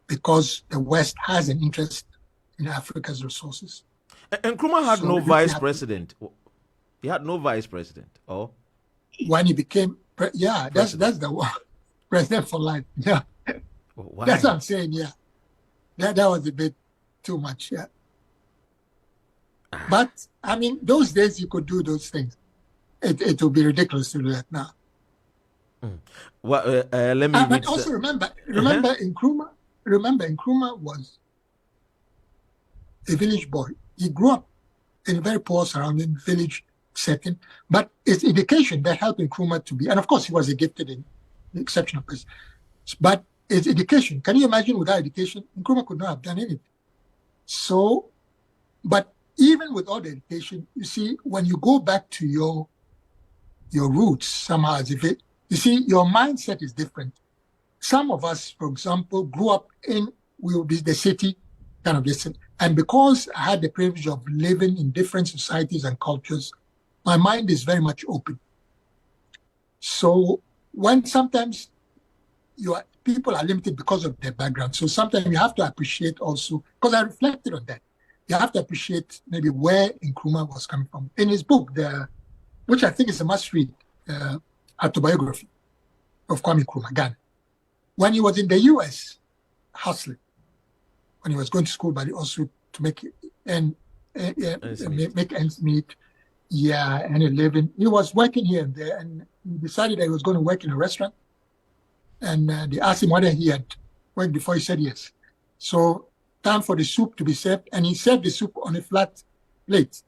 because the West has an interest in Africa's resources. And Nkrumah had no vice president. He had no vice president. Oh, when he became, that's the one. President for life. Yeah, why? That's what I'm saying. Yeah, that was a bit too much. Yeah. But those days you could do those things. It would be ridiculous to do that now. Well, let me. But also remember Nkrumah. Remember, Nkrumah was a village boy. He grew up in a very poor surrounding village setting, but it's education that helped Nkrumah to be. And of course, he was a gifted and exceptional person. But it's education. Can you imagine without education, Nkrumah could not have done anything. So, but even with all the education, you see, when you go back to your roots, somehow, you see, your mindset is different. Some of us, for example, grew up in the city, kind of this, and because I had the privilege of living in different societies and cultures, my mind is very much open. So when sometimes people are limited because of their background, so sometimes you have to appreciate also, because I reflected on that. You have to appreciate maybe where Nkrumah was coming from. In his book, which I think is a must-read, autobiography of Kwame Nkrumah, Ghana. When he was in the US, hustling, when he was going to school, but also to make ends meet, and a living. He was working here and there, and he decided that he was going to work in a restaurant. And they asked him whether he had worked before. He said yes. So time for the soup to be served, and he served the soup on a flat plate.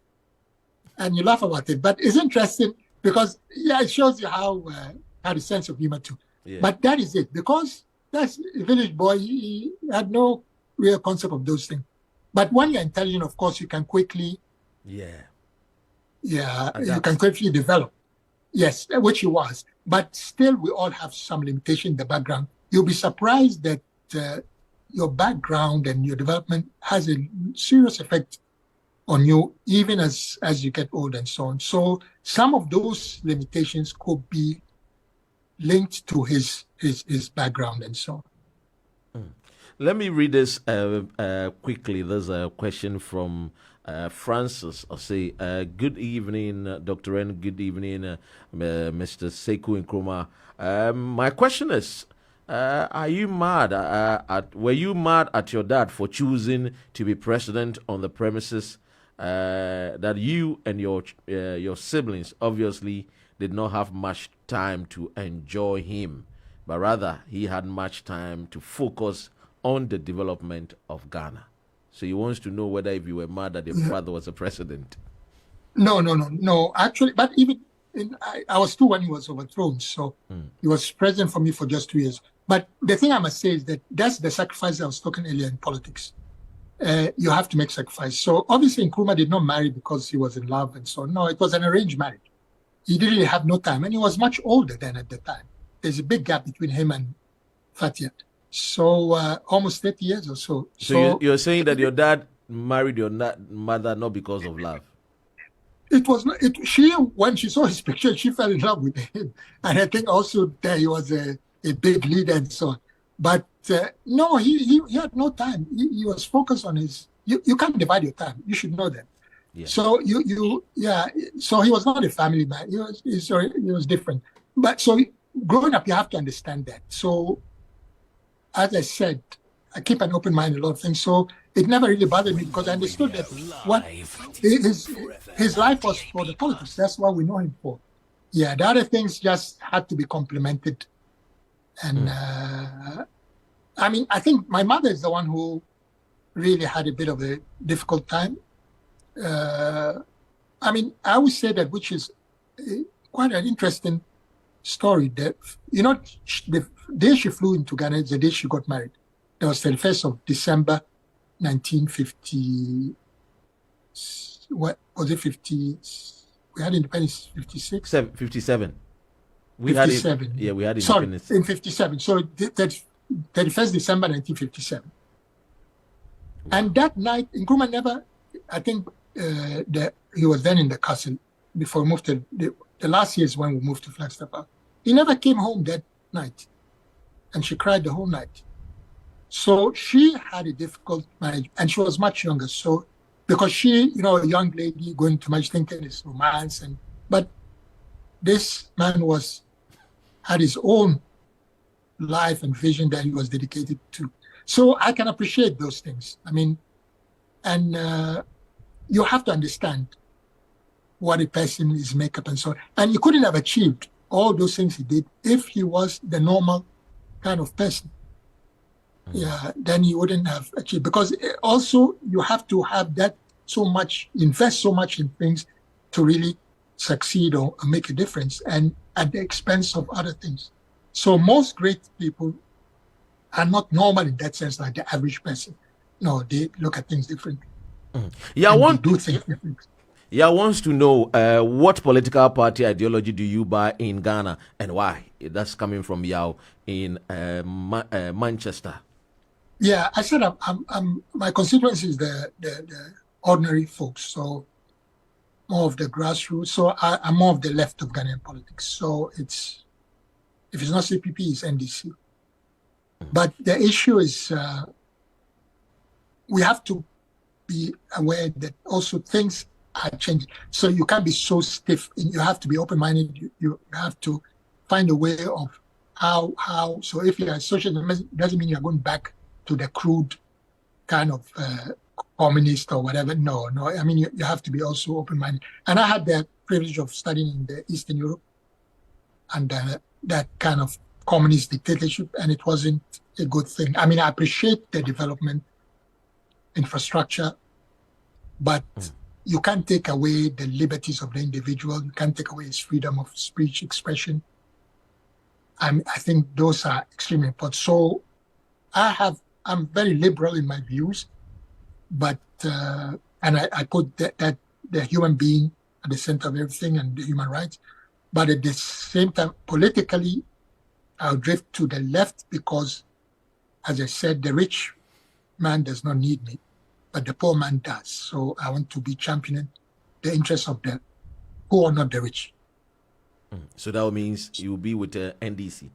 And you laugh about it, but it's interesting because it shows you how the sense of humor too. Yeah. But that is it, because that's a village boy. He had no real concept of those things. But when you're intelligent, of course, you can quickly, you can quickly develop. Yes, which he was. But still, we all have some limitation in the background. You'll be surprised that your background and your development has a serious effect on you, even as you get old and so on. So some of those limitations could be linked to his background and so on. Let me read this quickly. There's a question from Francis, I'll say, good evening, Dr. N. Good evening, Mr. Sekou Nkrumah. My question is, are you mad? Were you mad at your dad for choosing to be president on the premises that you and your siblings obviously did not have much time to enjoy him, but rather he had much time to focus on the development of Ghana? So he wants to know whether if you were mad that your father was a president. No. Actually, but even I was 2 when he was overthrown, so he was president for me for just 2 years. But the thing I must say is that that's the sacrifice I was talking earlier in politics. You have to make sacrifice. So obviously Nkrumah did not marry because he was in love and so on. No, it was an arranged marriage. He didn't really have no time, and he was much older than at the time. There's a big gap between him and Fatia. So almost 30 years or so. So you're saying that your dad married your mother not because of love? It was not. When she saw his picture, she fell in love with him, and I think also that he was a big leader and so on. But no, he had no time. He was focused on his. You can't divide your time. You should know that. Yeah. So So he was not a family man. He was different. But so growing up, you have to understand that. So, as I said, I keep an open mind a lot of things. So it never really bothered me because I understood that what his life was for the politics. That's what we know him for. Yeah, the other things just had to be complemented. And I mean, I think my mother is the one who really had a bit of a difficult time. I mean, I always say that, which is quite an interesting story. That, the day she flew into Ghana is the day she got married. That was 31st of December, 1950. What was it? 50? We had independence 56. 57. We 57. Had it. We had independence. Sorry, in 57. So 31st December 1957. Wow. And that night, Nkrumah never. I think he was then in the castle before we moved to the last years when we moved to Flagstaff. He never came home that night, and she cried the whole night. So she had a difficult marriage, and she was much younger. So because she, a young lady going to marriage thinking it's romance, but this man had his own life and vision that he was dedicated to. So I can appreciate those things. I mean, and you have to understand what a person is, makeup and so on. And he couldn't have achieved all those things he did if he was the normal kind of person. Yeah, then he wouldn't have achieved. Because also you have to have that invest so much in things to really succeed or make a difference, and at the expense of other things. So most great people are not normal in that sense, like the average person. No, they look at things differently. Yeah, they do things differently. Yeah, wants to know what political party ideology do you buy in Ghana and why? That's coming from Yao in Manchester. Yeah, I said my constituency is the ordinary folks, so more of the grassroots. So I'm more of the left of Ghanaian politics. So if it's not CPP, it's NDC. But the issue is we have to be aware that also things are changing. So you can't be so stiff. You have to be open-minded. You have to find a way of how. So if you're a socialist, it doesn't mean you're going back to the crude kind of communist or whatever. No. I mean, you have to be also open-minded. And I had the privilege of studying in the Eastern Europe and that kind of communist dictatorship, and it wasn't a good thing. I mean, I appreciate the development, infrastructure, but you can't take away the liberties of the individual. You can't take away his freedom of speech, expression. I think those are extremely important. So I'm very liberal in my views, but and I put that the human being at the center of everything and the human rights. But at the same time, politically, I'll drift to the left because, as I said, the rich man does not need me, but the poor man does. So I want to be championing the interests of the poor, not the rich. So that means you will be with the NDC.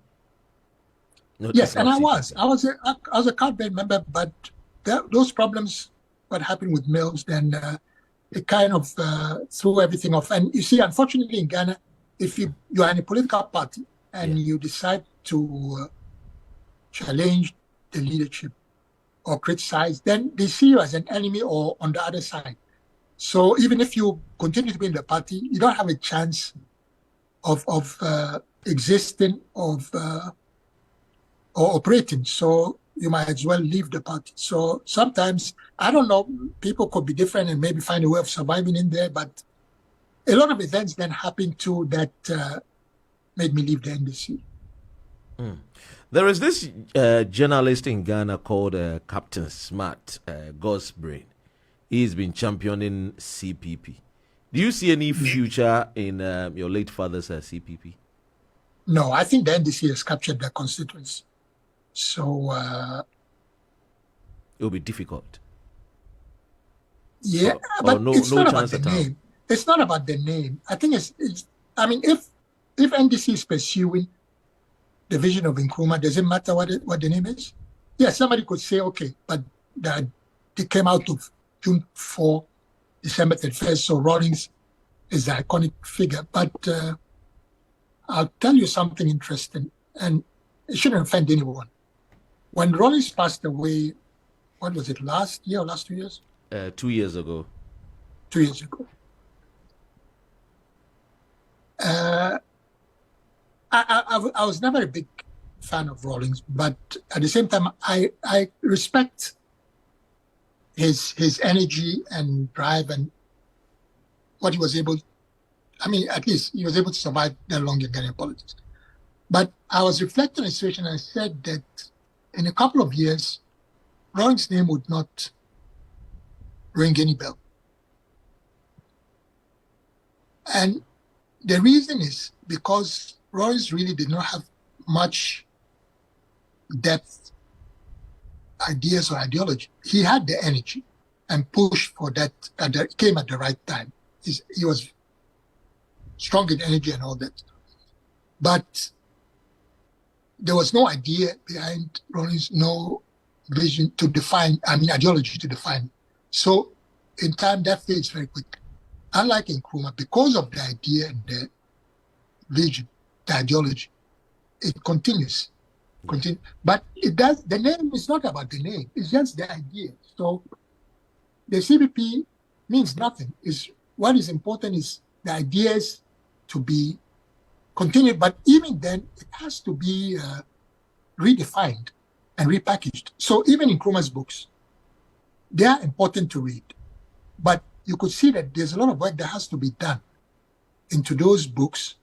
Yes, and I was a cardboard member, but those problems, what happened with Mills, then it kind of threw everything off. And you see, unfortunately in Ghana, if you are in a political party and you decide to challenge the leadership or criticize, then they see you as an enemy or on the other side. So even if you continue to be in the party, you don't have a chance of existing, or operating. So you might as well leave the party. So sometimes, I don't know, people could be different and maybe find a way of surviving in there, but a lot of events then happened too that made me leave the NDC. There is this journalist in Ghana called Captain Smart, God's Brain. He's been championing CPP. Do you see any future in your late father's CPP? No, I think the NDC has captured their constituency. So it will be difficult. Yeah, but it's not about the name. It's not about the name. I think it's I mean, if NDC is pursuing the vision of Nkrumah, does it matter what the name is? Yeah, somebody could say, okay, but they came out of June 4, December 31st, so Rawlings is the iconic figure. But I'll tell you something interesting, and it shouldn't offend anyone. When Rawlings passed away, what was it, last year or last 2 years? 2 years ago. 2 years ago. I was never a big fan of Rawlings, but at the same time, I respect his energy and drive and what he was able. I mean, at least he was able to survive that long in Ghanaian politics. But I was reflecting on the situation, and I said that in a couple of years, Rawlings' name would not ring any bell. And the reason is because Rawlings really did not have much depth, ideas, or ideology. He had the energy and pushed for that, and that came at the right time. He was strong in energy and all that. But there was no idea behind Rawlings, no vision to define, ideology to define. So in time, that fades very quickly. Unlike Nkrumah, because of the idea and the vision, the ideology, it continues. But it does. The name is not about the name. It's just the idea. So the CPP means nothing. What is important is the ideas to be continued. But even then, it has to be redefined and repackaged. So even in Nkrumah's books, they are important to read. But you could see that there's a lot of work that has to be done into those books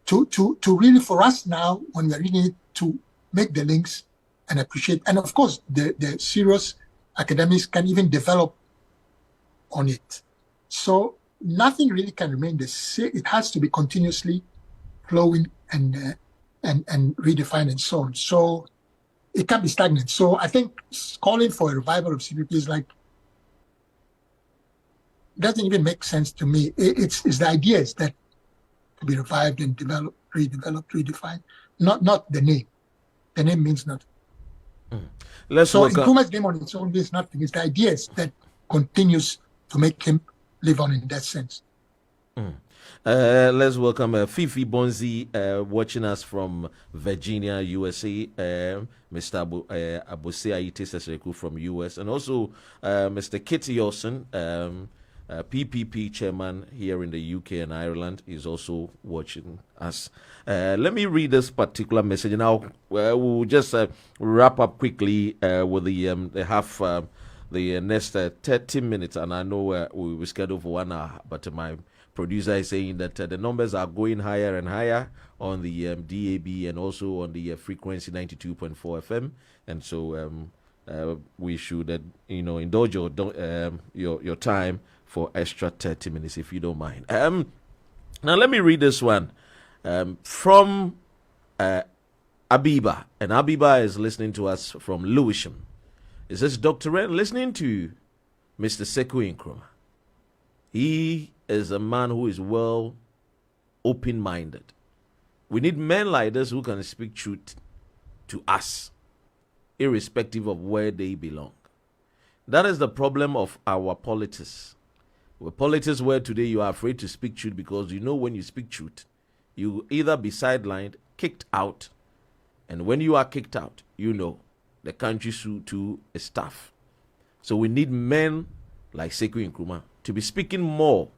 to really, for us now, when we're reading it, to make the links and appreciate. And of course, the serious academics can even develop on it. So nothing really can remain the same. It has to be continuously flowing and redefined and so on. So it can't be stagnant. So I think calling for a revival of CPP is like, doesn't even make sense to me. It's the ideas that to be revived and developed, redefined, not the name. The name means nothing. So Nkrumah's name on its own means nothing. It's the ideas that continues to make him live on in that sense. Let's welcome Fifi Bonzi watching us from Virginia, USA. Mr. Abose Aite Sekou from US, and also Mr. Kitty Olsen, PPP chairman here in the UK and Ireland, is also watching us. Let me read this particular message. Now we'll just wrap up quickly with the next 30 minutes, and I know we will schedule for 1 hour, but my producer is saying that the numbers are going higher and higher on the DAB and also on the frequency 92.4 FM, and so we should indulge your time for extra 30 minutes if you don't mind. Now let me read this one from Abiba, and Abiba is listening to us from Lewisham. It says, Dr. Ren, listening to Mr. Sekou Nkrumah, he is a man who is well open-minded. We need men like this who can speak truth to us, irrespective of where they belong. That is the problem of our politics. With politics where today you are afraid to speak truth because you know when you speak truth, you either be sidelined, kicked out, and when you are kicked out, you know the country too is tough. So we need men like Sekou Nkrumah to be speaking more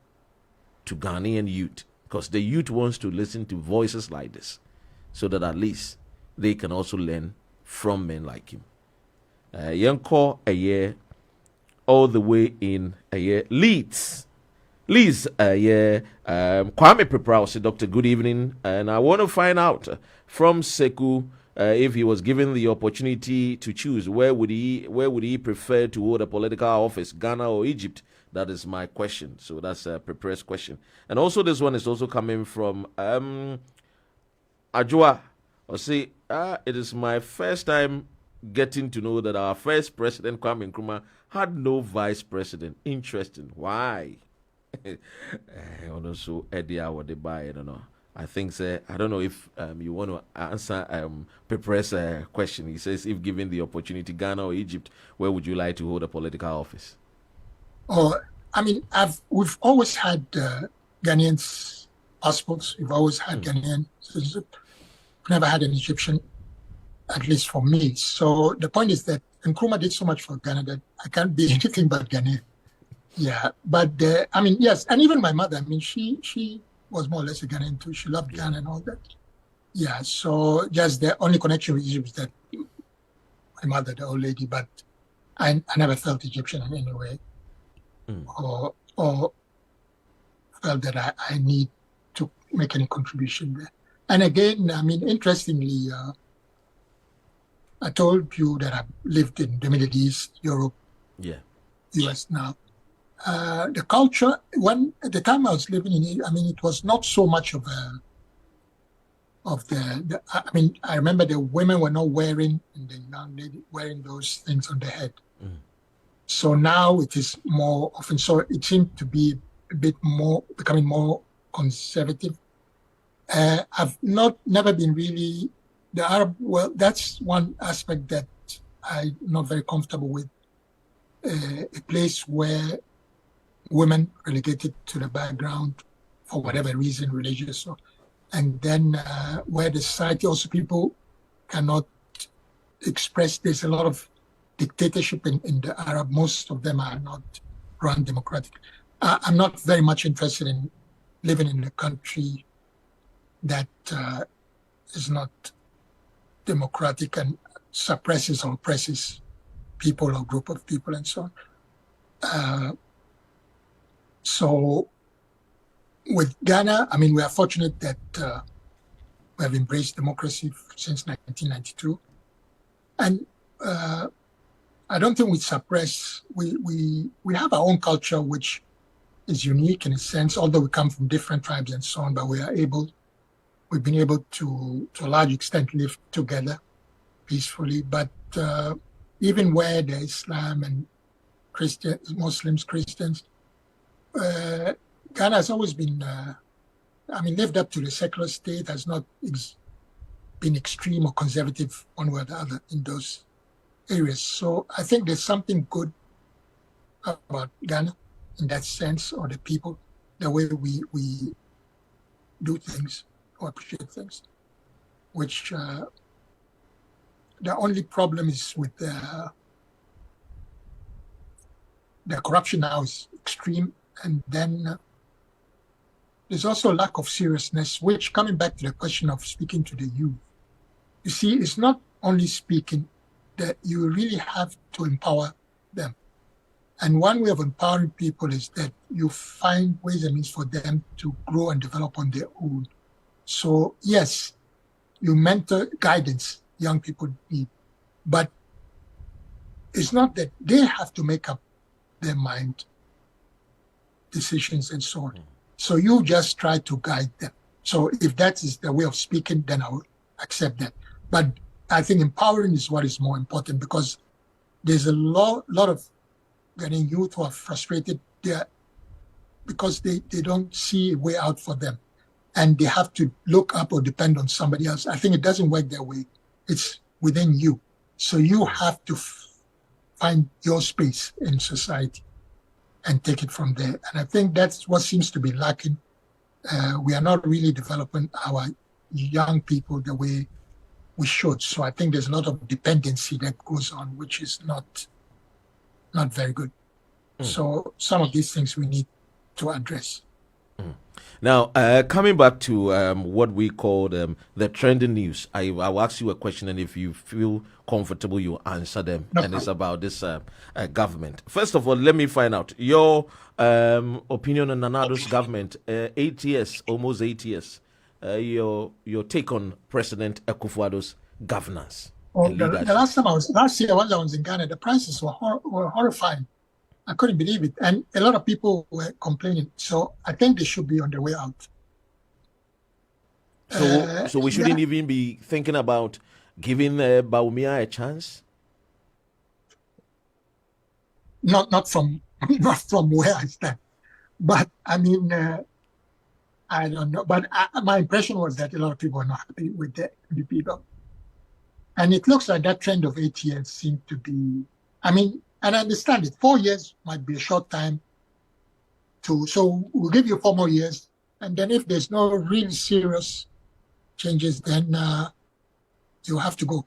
to Ghanaian youth, because the youth wants to listen to voices like this, so that at least they can also learn from men like him. Yanko a year all the way in a year Leeds. Kwame Prepra say, Doctor, good evening, and I want to find out from Sekou if he was given the opportunity to choose, where would he prefer to hold a political office, Ghana or Egypt? That is my question. So that's a Prepra's question. And also this one is also coming from Ajua. Or say, it is my first time getting to know that our first president, Kwame Nkrumah, had no vice president. Interesting. Why? Also, Eddie, what they buy, I don't know. I think, I don't know if you want to answer Pepre's question. He says, if given the opportunity, Ghana or Egypt, where would you like to hold a political office? Oh, I mean, we've always had Ghanaians passports. We've always had Ghanaian citizenship. Never had an Egyptian, at least for me. So the point is that Nkrumah did so much for Ghana that I can't be anything but Ghanaian. Yeah, but I mean, yes, and even my mother. I mean, she was more or less a Ghanaian too. She loved Ghana and all that. Yeah, so just the only connection with Egypt is that my mother, the old lady, but I never felt Egyptian in any way, or felt that I need to make any contribution there. And again, I mean, interestingly, I told you that I've lived in the Middle East, Europe, US now. The culture, at the time I was living in it, I mean, it was not so much of the I mean, I remember the women were not wearing, and the young lady wearing those things on their head. So now it is more often, so it seemed to be a bit more, becoming more conservative. I've never been really, the Arab world, that's one aspect that I'm not very comfortable with. A place where women relegated to the background for whatever reason, religious, and then where the society also people cannot express. There's a lot of dictatorship in the Arab. Most of them are not run democratic. I'm not very much interested in living in a country that is not democratic and suppresses or oppresses people or group of people and so on. So with Ghana, I mean, we are fortunate that we have embraced democracy since 1992. And I don't think we suppress, we have our own culture, which is unique in a sense, although we come from different tribes and so on, but we've been able to a large extent live together peacefully. But even where the Islam and Muslims, Christians, Ghana has always been, lived up to the secular state, has not been extreme or conservative one way or the other in those areas. So I think there's something good about Ghana in that sense, or the people, the way we do things or appreciate things, which the only problem is with the corruption now is extreme. And then there's also a lack of seriousness, which, coming back to the question of speaking to the youth, you see, it's not only speaking, that you really have to empower them. And one way of empowering people is that you find ways and means for them to grow and develop on their own. So yes, you mentor guidance young people need, but it's not that they have to make up their mind, decisions and so on. So you just try to guide them. So if that is the way of speaking, then I will accept that. But I think empowering is what is more important, because there's a lot of Ghanaian youth who are frustrated there because they don't see a way out for them, and they have to look up or depend on somebody else. I think it doesn't work that way. It's within you. So you have to find your space in society. and take it from there. And I think that's what seems to be lacking. We are not really developing our young people the way we should. So I think there's a lot of dependency that goes on, which is not very good. So some of these things we need to address. Now, coming back to what we call the trending news, I'll ask you a question, and if you feel comfortable, you answer them. No and it's problem. about this government. First of all, let me find out your opinion on Nanado's government. 8 years, almost 8 years. Your take on President Akufo-Addo's governance and The leadership. last year when I was in Ghana, the prices were horrifying. I couldn't believe it. And a lot of people were complaining. So I think they should be on their way out. So we shouldn't even be thinking about giving Bawumia a chance? Not from where I stand. But I mean, I don't know. But my impression was that a lot of people are not happy with the people. And it looks like that trend of 8 years seemed to be, I mean, and I understand it. 4 years might be a short time so we'll give you 4 more years. And then if there's no really serious changes, then you have to go.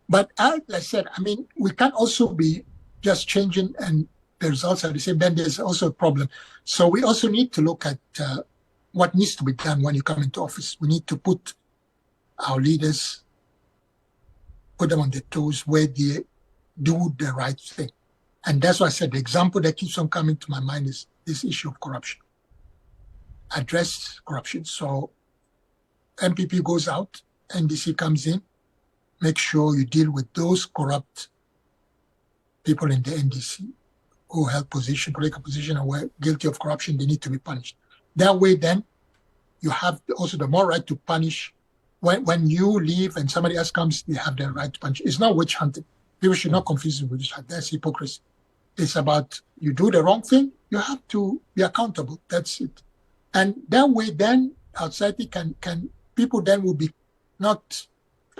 But as I said, I mean, we can't also be just changing and the results are the same. Then there's also a problem. So we also need to look at what needs to be done when you come into office. We need to put our leaders, put them on their toes where they do the right thing. And that's why I said the example that keeps on coming to my mind is this issue of corruption. Address corruption. So MPP goes out, NDC comes in, make sure you deal with those corrupt people in the NDC who held political position and were guilty of corruption. They need to be punished. That way, then, you have also the more right to punish. When you leave and somebody else comes, they have the right to punish. It's not witch hunting. People should not confuse it with witch hunting. That's hypocrisy. It's about you do the wrong thing, you have to be accountable. That's it. And that way, then, our society can people then will be not,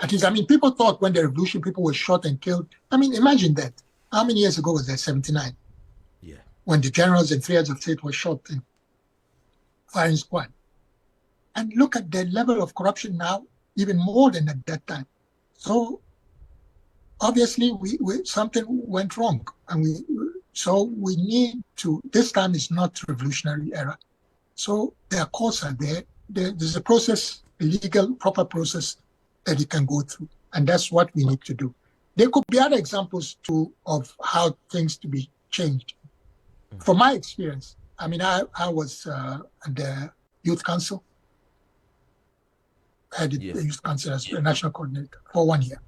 at least, I mean, people thought when the revolution, people were shot and killed. I mean, imagine that. How many years ago was that? 79. Yeah. When the generals and 3 heads of state were shot in firing squad. And look at the level of corruption now, even more than at that time. So obviously, we something went wrong, and we need to. This time is not revolutionary era, so their courts are there. There's a process, a legal, proper process that it can go through, and that's what we need to do. There could be other examples too of how things to be changed. From my experience, I mean, I was at the Youth Council. I did the Youth Council as a national coordinator for 1 year.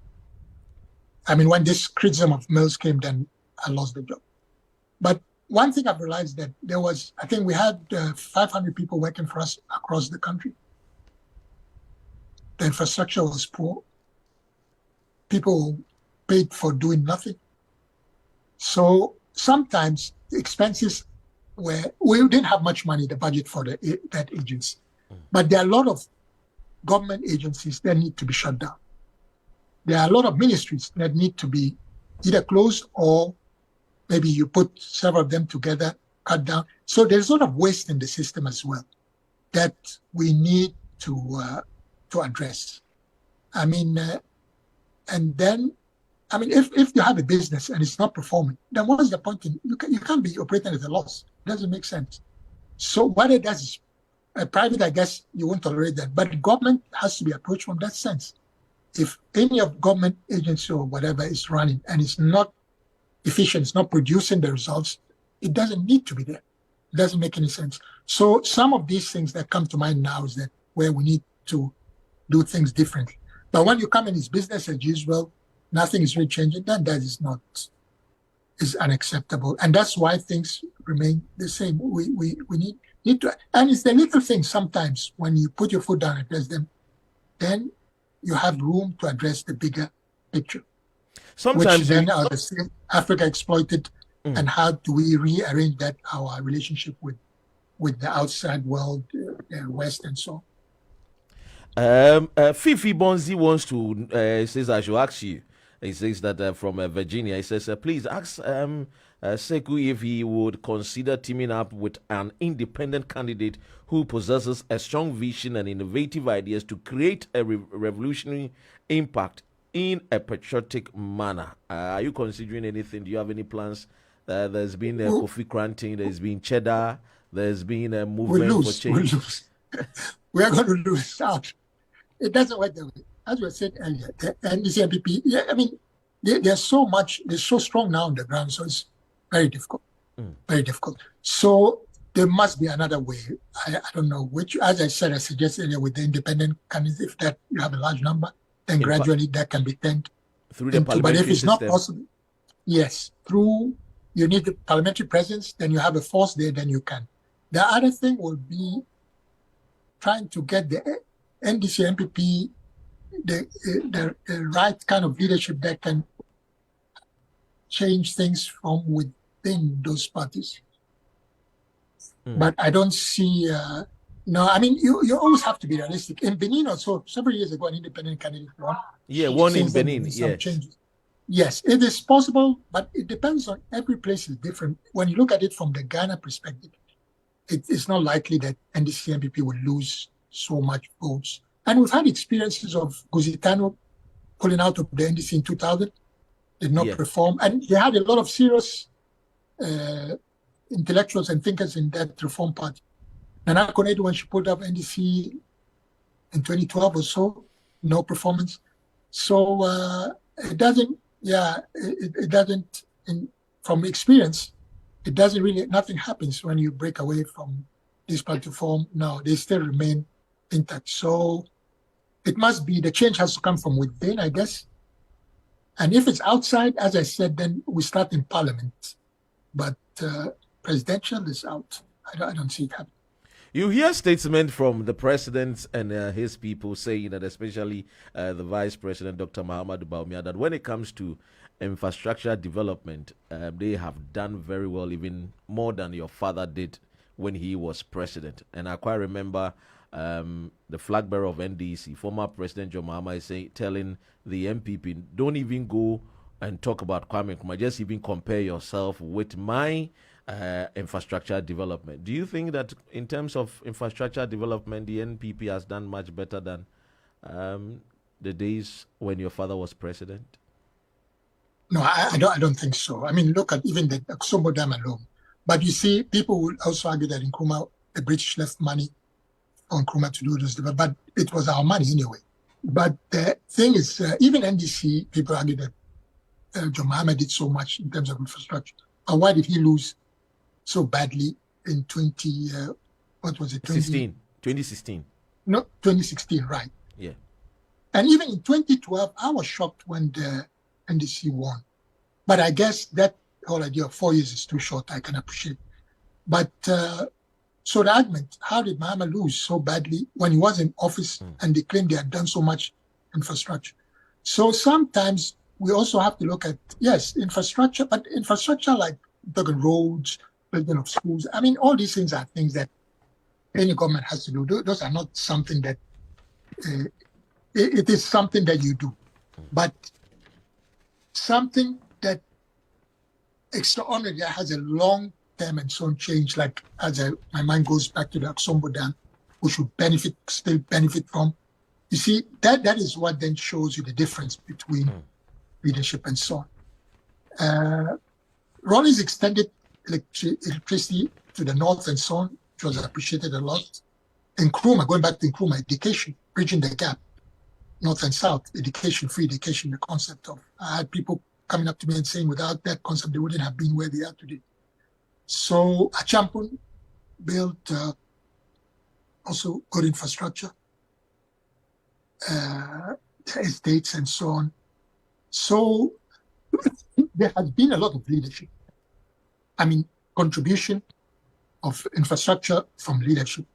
I mean, when this criticism of Mills came, then I lost the job. But one thing I've realized that there was, I think we had 500 people working for us across the country. The infrastructure was poor. People paid for doing nothing. So sometimes the expenses we didn't have much money, the budget for that agency. But there are a lot of government agencies that need to be shut down. There are a lot of ministries that need to be either closed or maybe you put several of them together, cut down. So there's a lot of waste in the system as well that we need to address. I mean, and then, I mean, if you have a business and it's not performing, then what is the point? You can't be operating at a loss. It doesn't make sense. So whether that's a private, I guess you won't tolerate that. But the government has to be approached from that sense. If any of government agency or whatever is running and it's not efficient, it's not producing the results, it doesn't need to be there. It doesn't make any sense. So some of these things that come to mind now is that where we need to do things differently. But when you come in, it's business as usual, nothing is really changing, then that is unacceptable. And that's why things remain the same. We need to, and it's the little things sometimes when you put your foot down and address them, then you have room to address the bigger picture. Sometimes which then are the same Africa exploited, and how do we rearrange that, our relationship with the outside world, West and so on. Fifi Bonzi wants to says I should ask you, He says that from Virginia. He says, please ask Sekou if he would consider teaming up with an independent candidate who possesses a strong vision and innovative ideas to create a revolutionary impact in a patriotic manner. Are you considering anything? Do you have any plans? There's been a Kofi Granting, there's been Cheddar, there's been a movement for change. We'll lose. We are going to lose out. It doesn't work that way. As we said earlier, the NDC MPP, yeah, I mean, they're so strong now on the ground, so it's very difficult. Very difficult. So there must be another way. I don't know which, as I said, I suggested earlier with the independent candidates, if that you have a large number, then gradually that can be turned through the parliamentary But if it's system. not possible, yes, through, you need the parliamentary presence, then you have a force there, then you can. The other thing will be trying to get the NDC MPP the right kind of leadership that can change things from within those parties. But I don't see, no, I mean, you always have to be realistic. In Benin also, several years ago, an independent candidate won. Yeah, one in Benin, yes. Changes. Yes, it is possible, but it depends on every place is different. When you look at it from the Ghana perspective, it's not likely that NDC MPP will lose so much votes. And we've had experiences of Guzitano pulling out of the NDC in 2000, did not perform. And they had a lot of serious intellectuals and thinkers in that reform party. Nana Konadu, when she pulled up NDC in 2012 or so, no performance. So it doesn't, it doesn't, from experience, it doesn't really, nothing happens when you break away from this platform. No, they still remain intact. So it must be, the change has to come from within, I guess. And if it's outside, as I said, then we start in parliament. But presidential is out. I don't see it happening. You hear statements from the president and his people saying that, especially the vice president, Dr. Mahamadou Bawumia, that when it comes to infrastructure development, they have done very well, even more than your father did when he was president. And I quite remember the flag bearer of NDC, former President John Mahama, is telling the MPP, don't even go and talk about Kwame Nkrumah, just even compare yourself with my infrastructure development. Do you think that in terms of infrastructure development, the NPP has done much better than the days when your father was president? No, I don't think so. I mean, look at even the Aksombo Dam alone. But you see, people will also argue that in Nkrumah, the British left money on Nkrumah to do this, but it was our money anyway. But the thing is, even NDC, people argue that John Mahama did so much in terms of infrastructure. And why did he lose so badly in 2016? No, 2016, right. Yeah. And even in 2012, I was shocked when the NDC won. But I guess that whole idea of 4 years is too short, I can appreciate. But so the argument, how did Mahama lose so badly when he was in office and they claimed they had done so much infrastructure? So sometimes we also have to look at, yes, infrastructure, but infrastructure like building roads, building of schools. I mean, all these things are things that any government has to do. Those are not something that, it is something that you do. But something that extraordinary has a long term and so on change, like my mind goes back to the Aksombo Dam, we should still benefit from. You see, that is what then shows you the difference between leadership and so on. Rawlings extended electricity to the north and so on, which was appreciated a lot. Nkrumah, going back to Nkrumah, education, bridging the gap, north and south, education, free education, the concept of, I had people coming up to me and saying without that concept, they wouldn't have been where they are today. So Achampon built also good infrastructure, estates and so on. So there has been a lot of leadership. I mean, contribution of infrastructure from leadership.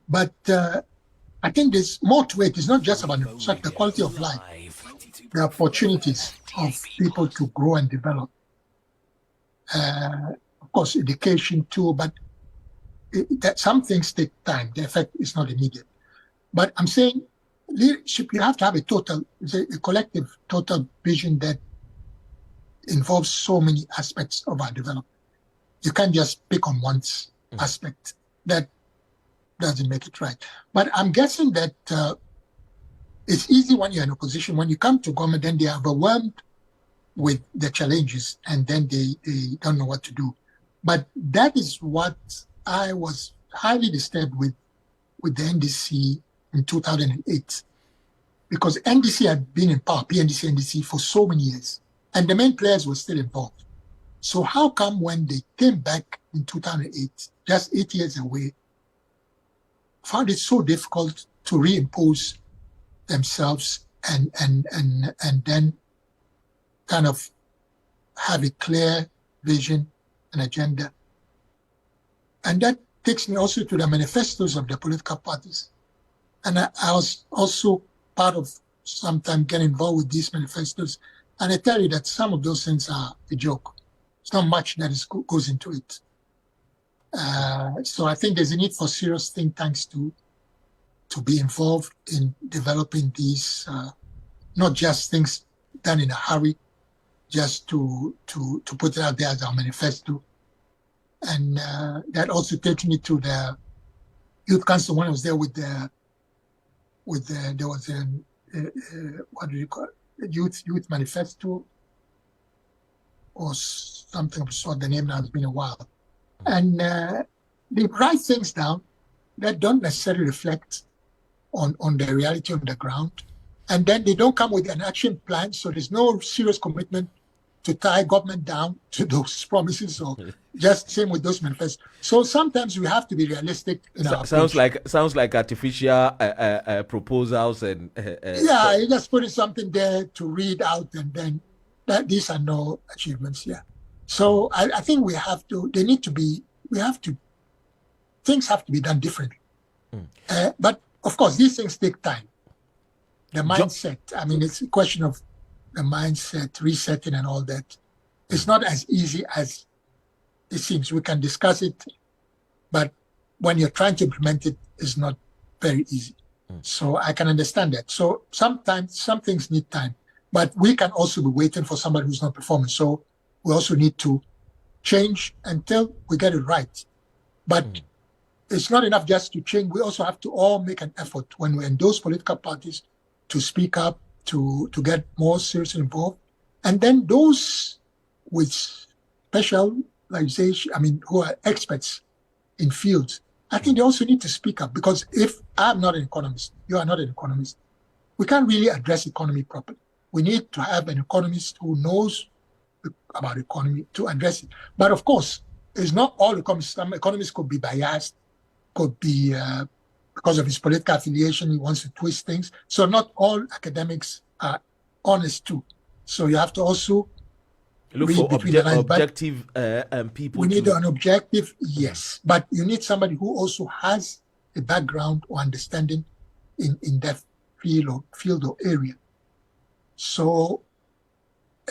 But I think there's more to it. It's not just about infrastructure, the quality of life, the opportunities of people to grow and develop. Of course, education too, but some things take time. The effect is not immediate. But I'm saying leadership, you have to have a collective, total vision that involves so many aspects of our development. You can't just pick on one aspect. That doesn't make it right. But I'm guessing that it's easy when you're in opposition. When you come to government, then they are overwhelmed with the challenges, and then they don't know what to do. But that is what I was highly disturbed with the NDC in 2008, because NDC had been in power, PNDC, NDC, for so many years, and the main players were still involved. So how come when they came back in 2008, just 8 years away, found it so difficult to reimpose themselves and then kind of have a clear vision and agenda? And that takes me also to the manifestos of the political parties. And I was also part of sometimes getting involved with these manifestos. And I tell you that some of those things are a joke. It's not much that goes into it. So I think there's a need for serious think tanks to be involved in developing these, not just things done in a hurry, just to put it out there as our manifesto. And that also takes me to the Youth Council when I was there there was a what do you call it? Youth Manifesto or something of the sort. The name now has been a while. And they write things down that don't necessarily reflect on the reality on the ground. And then they don't come with an action plan, so there's no serious commitment to tie government down to those promises, or just same with those manifestos. So sometimes we have to be realistic in our sounds like artificial proposals and yeah, you just putting something there to read out, and then these are no achievements. Yeah, so I think things have to be done differently. But of course, these things take time. The mindset, I mean, it's a question of the mindset, resetting and all that. It's not as easy as it seems. We can discuss it, but when you're trying to implement it, it's not very easy. So I can understand that. So sometimes some things need time, but we can also be waiting for somebody who's not performing. So we also need to change until we get it right. But it's not enough just to change. We also have to all make an effort when we're in those political parties to speak up, to get more seriously involved. And then those with specialization, I mean, who are experts in fields, I think they also need to speak up, because if I'm not an economist, you are not an economist, we can't really address economy properly. We need to have an economist who knows about economy to address it. But of course, it's not all economists. Some economists could be biased, could be because of his political affiliation, he wants to twist things. So not all academics are honest too. So you have to also look for objective people. We need an objective, yes. But you need somebody who also has a background or understanding in that field or area. So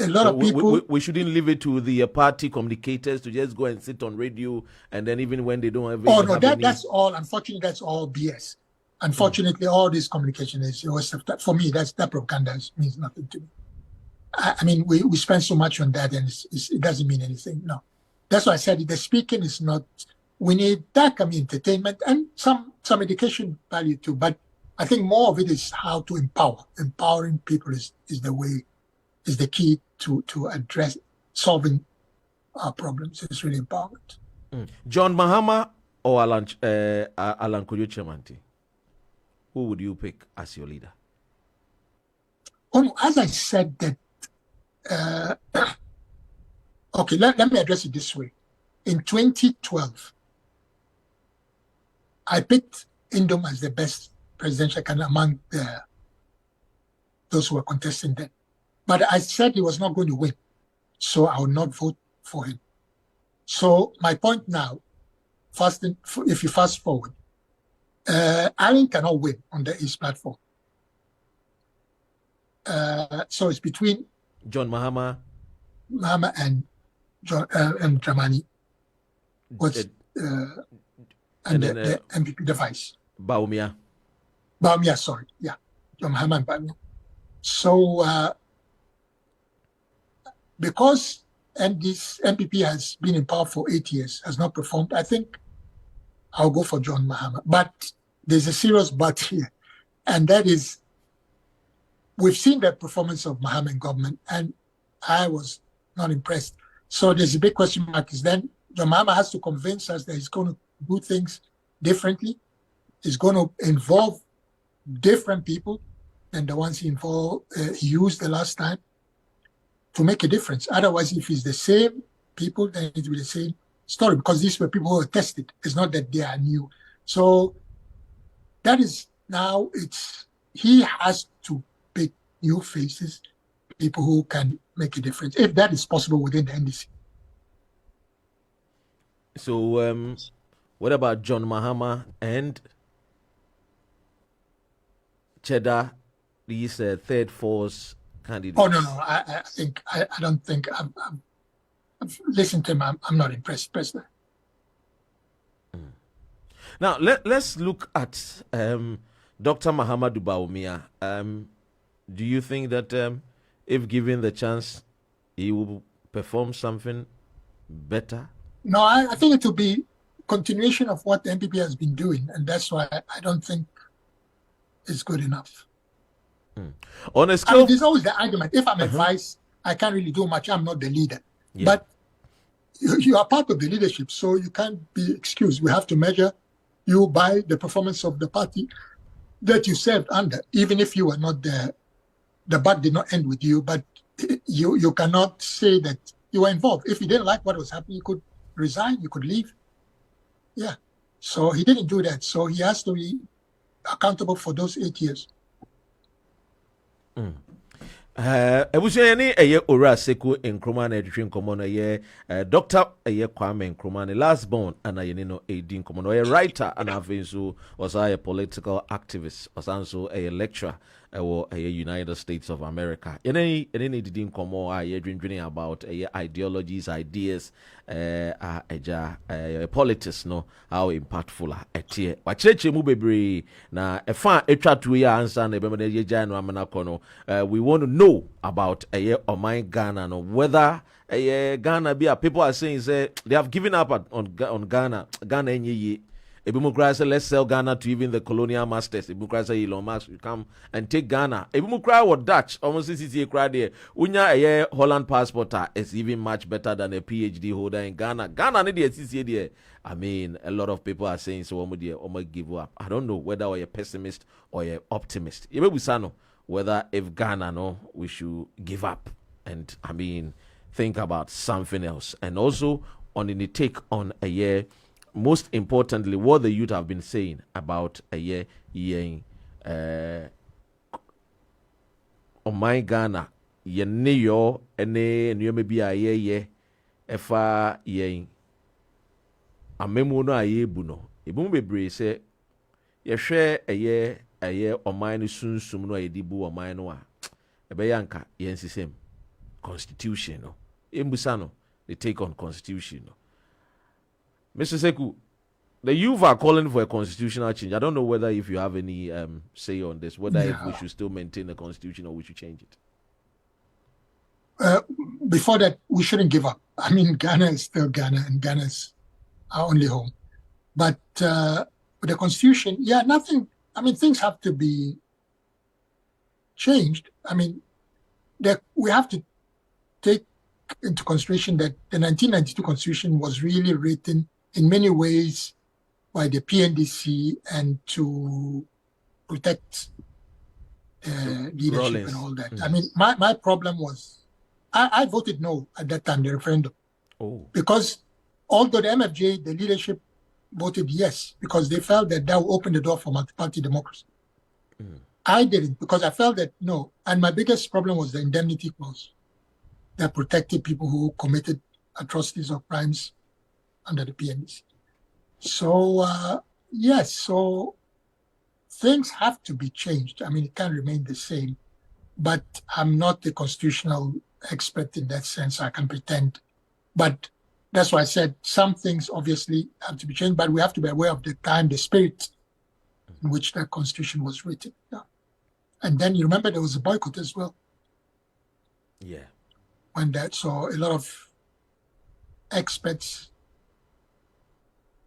a lot of people... We shouldn't leave it to the party communicators to just go and sit on radio, and then even when they don't have... Oh, no, that's all, unfortunately, that's all BS. Unfortunately, all this communication is... For me, that propaganda means nothing to me. I mean, we spend so much on that, and it doesn't mean anything, no. That's why I said the speaking is not... We need that, entertainment and some education value too, but I think more of it is how to empower. Empowering people is the key to address solving our problems. It's really important. John Mahama or Alan Kojo Chemanti? Who would you pick as your leader? Oh, no, as I said that, okay, let me address it this way. In 2012, I picked Indom as the best presidential candidate among those who were contesting then. But I said he was not going to win, so I would not vote for him. So my point now, if you fast forward, Alan cannot win on the East platform. So it's between John Mahama and Dramani. And the MPP, the vice. Bawumia, sorry, yeah. John Mahama Banyu. So because this MPP has been in power for 8 years, has not performed, I think I'll go for John Mahama. But there's a serious but here, and that is we've seen the performance of Mahama in government, and I was not impressed. So there's a big question mark. Is then John Mahama has to convince us that he's going to do things differently. He's going to involve different people than the ones he used the last time to make a difference. Otherwise, if it's the same people, then it will be the same story, because these were people who were tested. It's not that they are new. So that is now he has to pick new faces, people who can make a difference, if that is possible within the NDC. So what about John Mahama and Cheddar, these third force candidates? Oh, no. I don't think I've listened to him. I'm not impressed personally. Now let's look at Dr. Mahamadou Bawumia. Do you think that if given the chance, he will perform something better? No, I think it will be continuation of what the MPP has been doing, and that's why I don't think it's good enough. On a scale, there's always the argument. If I'm advised, I can't really do much. I'm not the leader. Yeah. But you are part of the leadership, so you can't be excused. We have to measure you by the performance of the party that you served under, even if you were not there. The buck did not end with you, but you cannot say that you were involved. If you didn't like what was happening, you could resign, you could leave. Yeah. So he didn't do that. So he has to be accountable for those 8 years. Ebusiani eye ora Sekou Nkrumah na edwin komo no ye Dr. eye Kwame Nkrumah last born ana ye no edin komo no ye writer ana afinso was a political activist osanso a lecturer a United States of America. Any didn't come or ye dreaming about ideologies, ideas, politics, no, how impactful etie. Wacheche mu bebre na efa etwa to ya answer na be ye jan ramana kono. We want to know about Oman Ghana, no, whether Ghana be people are saying say they have given up on Ghana enye. Ebumukra say let's sell Ghana to even the colonial masters. Ebumukra say Elon Musk, you come and take Ghana. Ebumukra or Dutch, almost CCA crowd there. Unya a Holland passport is even much better than a PhD holder in Ghana. Ghana need a CCA there. I mean, a lot of people are saying so. Omo give up. I don't know whether you're a pessimist or you're optimist. Yebusano whether if Ghana we should give up and I mean think about something else. And also on the take on a year. Most importantly, what the youth have been saying about a year, on my Ghana, ye neyo, and you may be a ye, efa ye. A memono a ye buno. A boom be say, ye share a year, or mine soon sumno a dibu or mine wa. A bayanka, yensi same. Constitution, no. Imbusano, they take on constitution, no. Mr. Sekou, the youth are calling for a constitutional change. I don't know whether if you have any say on this, whether if we should still maintain the constitution or we should change it. Before that, we shouldn't give up. I mean, Ghana is still Ghana, and Ghana is our only home. But with the constitution, nothing. I mean, things have to be changed. I mean, we have to take into consideration that the 1992 constitution was really written in many ways by the PNDC and to protect leadership and all that. I mean, my problem was, I voted no at that time, the referendum. Because although the MFJ, the leadership voted yes, because they felt that would open the door for multi-party democracy. I didn't, because I felt that no. And my biggest problem was the indemnity clause that protected people who committed atrocities or crimes under the PNDC. So, yes, so things have to be changed. I mean, it can't remain the same, but I'm not a constitutional expert in that sense. I can pretend. But that's why I said some things obviously have to be changed, but we have to be aware of the time, the spirit in which that constitution was written. Yeah. And then you remember there was a boycott as well. Yeah. So a lot of experts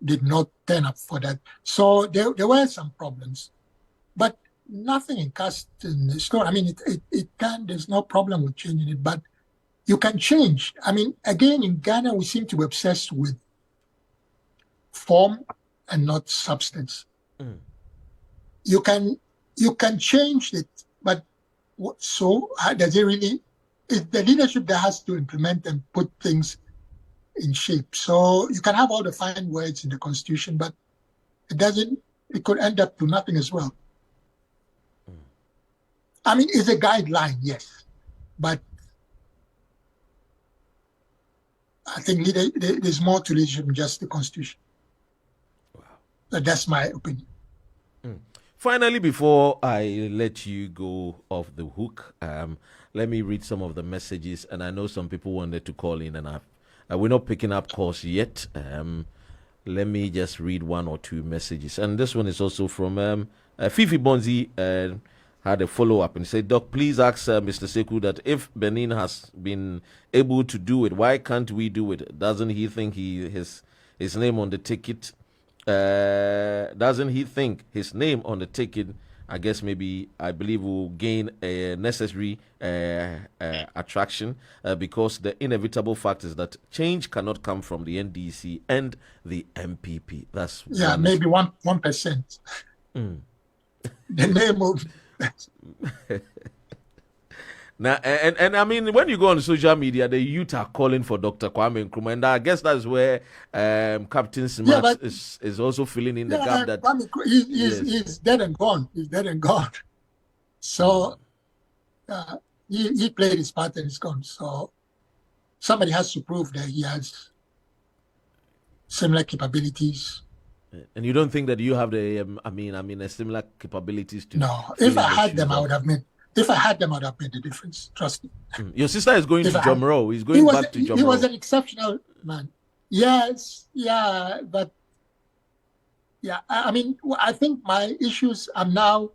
did not turn up for that. So there were some problems, but nothing in cast in the store. I mean, it can, there's no problem with changing it, but you can change. I mean, again, in Ghana, we seem to be obsessed with form and not substance. You can change it, but so does it really? It's the leadership that has to implement and put things in shape. So you can have all the fine words in the constitution, but it could end up to nothing as well. I mean, it's a guideline, yes, but I think there's more to leadership than just the constitution. Wow. But that's my opinion. Finally, before I let you go off the hook, let me read some of the messages. And I know some people wanted to call in, and we're not picking up calls yet. Let me just read one or two messages. And this one is also from Fifi Bonzi. Had a follow-up and said, Doc, please ask Mr. Sekou that if Benin has been able to do it, why can't we do it? Doesn't he think his name on the ticket? Doesn't he think his name on the ticket, I believe, will gain a necessary attraction because the inevitable fact is that change cannot come from the NDC and the MPP. That's maybe 1%. The name of now, and I mean, when you go on social media, the youth are calling for Dr. Kwame Nkrumah, and I guess that's where Captain Smart is also filling in the gap. That Kwame, he's dead and gone. He's dead and gone. So he played his part and he's gone. So somebody has to prove that he has similar capabilities. And you don't think that you have the similar capabilities to? No, if I had them, I would have made. If I had them, I would have made the difference. Trust me. Your sister is going to Jomro. He's going back to Jomro. He was an exceptional man. Yes, yeah, but yeah, I mean, I think my issues. I'm now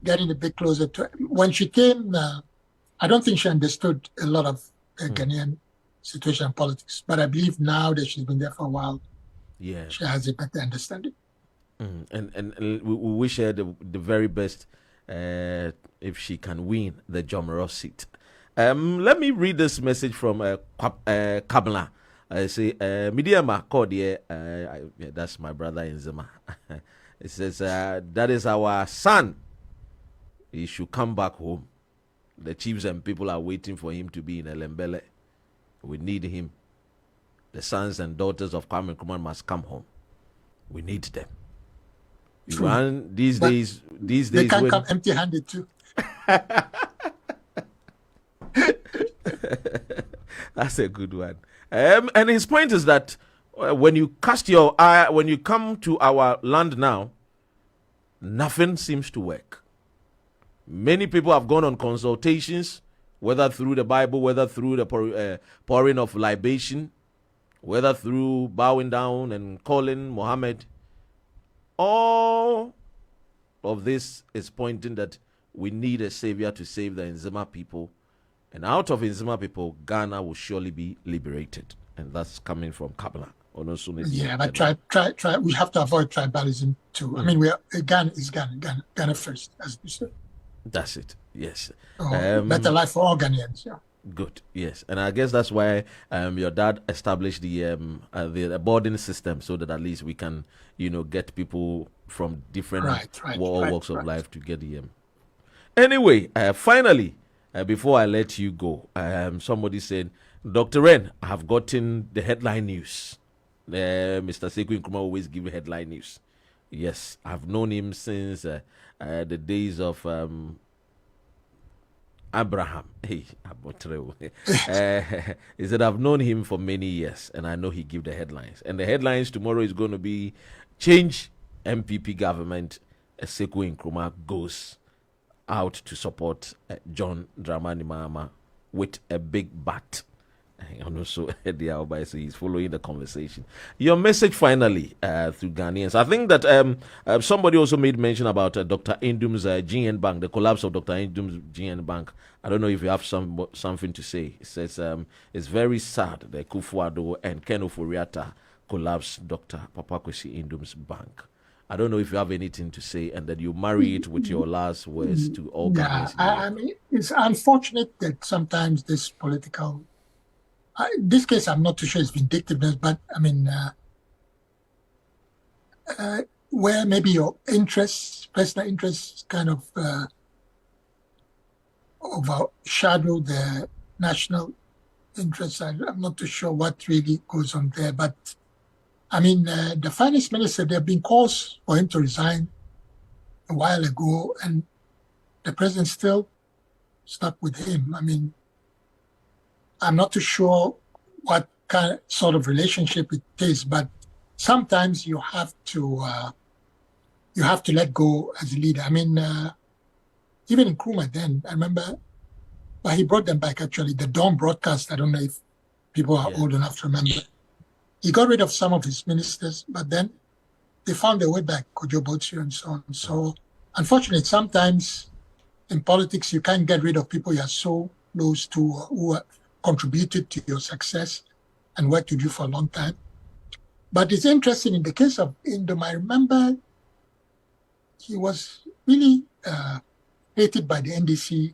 getting a bit closer to. When she came, I don't think she understood a lot of Ghanaian situation and politics. But I believe now that she's been there for a while. Yeah, she has a better understanding. And we wish her the very best if she can win the Jomero seat. Let me read this message from Kabla. I say, Midiama called here. That's my brother in Zima. It says, that is our son. He should come back home. The chiefs and people are waiting for him to be in Elembele. We need him. The sons and daughters of Kwame Nkrumah must come home. We need them. These days, they can't come empty-handed too. That's a good one. And his point is that when you cast your eye, when you come to our land now, nothing seems to work. Many people have gone on consultations, whether through the Bible, whether through the pouring of libation, whether through bowing down and calling Muhammad. All of this is pointing that we need a savior to save the Nzima people. And out of Nzima people, Ghana will surely be liberated. And that's coming from Kabla. Yeah, but try. We have to avoid tribalism too. I mean, Ghana is Ghana first, as you said. That's it, yes. Better life for all Ghanaians, yeah. Good, yes. And I guess that's why your dad established the boarding system so that at least we can, get people from different walks of life to get the Anyway, finally, before I let you go, somebody said, Dr. Ren, I have gotten the headline news. Mr. Sekou Nkrumah always give headline news. Yes, I've known him since the days of Abraham. Hey, he said, I've known him for many years, and I know he give the headlines. And the headlines tomorrow is going to be change MPP government. Sekou Nkrumah goes out to support John Dramani Mahama with a big bat. And also, Eddie Alba, so he's following the conversation. Your message finally through Ghanaians. I think that somebody also made mention about Dr. Indum's GN Bank, the collapse of Dr. Indum's GN Bank. I don't know if you have something to say. It says it's very sad that Kufuor and Ken Ofori-Atta collapsed Dr. Papakwesi Indum's bank. I don't know if you have anything to say, and that you marry it with your last words to all Ghanaians. I mean, it's unfortunate that sometimes this political, this case, I'm not too sure it's vindictiveness, but I mean, where maybe your interests, personal interests, kind of overshadow the national interests. I'm not too sure what really goes on there, but I mean, the finance minister, there have been calls for him to resign a while ago, and the president still stuck with him. I mean, I'm not too sure what sort of relationship it is, but sometimes you have to let go as a leader. I mean, even in Nkrumah then, I remember, but he brought them back actually. The Dawn broadcast, I don't know if people are old enough to remember. He got rid of some of his ministers, but then they found their way back, Kojo Botsu and so on. So, unfortunately, sometimes in politics, you can't get rid of people you are so close to who have contributed to your success and worked with you for a long time. But it's interesting, in the case of Indom, I remember he was really hated by the NDC,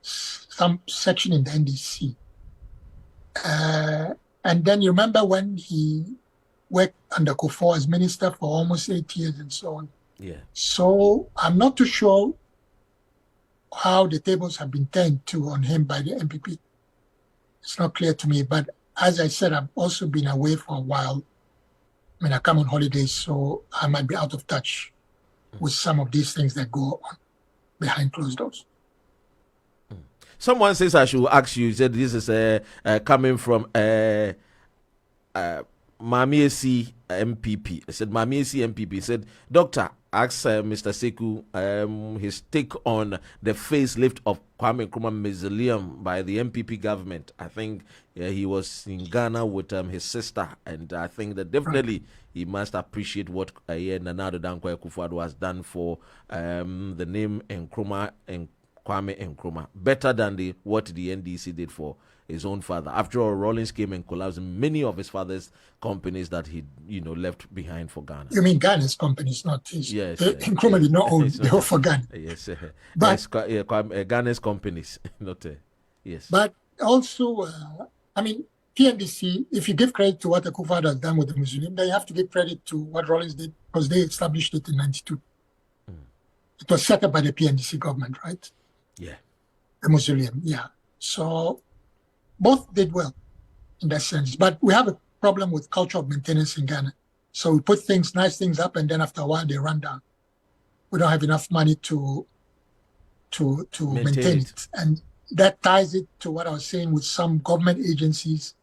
some section in the NDC. And then you remember when he worked under Kufuor as minister for almost 8 years and so on. Yeah. So I'm not too sure how the tables have been turned on him by the MPP. It's not clear to me. But as I said, I've also been away for a while. I mean, I come on holidays, so I might be out of touch with some of these things that go on behind closed doors. Someone says I should ask you. He said this is coming from Mamiesi MPP. I said Mamiesi MPP. He said, Doctor, ask Mr. Sekou his take on the facelift of Kwame Nkrumah Mausoleum by the MPP government. I think he was in Ghana with his sister, and I think that definitely he must appreciate what Nana Dankwa Akufo-Addo has done for the name Nkrumah and Kwame Nkrumah, better than what the NDC did for his own father. After all, Rawlings came and collapsed many of his father's companies that he, left behind for Ghana. You mean Ghana's companies, not his? Yes. Nkrumah did not own; they were for Ghana. Yes, but Ghana's companies, not yes. But also, I mean, PNDC. If you give credit to what Akufo-Addo has done with the museum, then you have to give credit to what Rawlings did, because they established it in '92. It was set up by the PNDC government, right? Yeah. The mausoleum, yeah. So both did well in that sense. But we have a problem with culture of maintenance in Ghana. So we put nice things up, and then after a while they run down. We don't have enough money to maintain it. And that ties it to what I was saying with some government agencies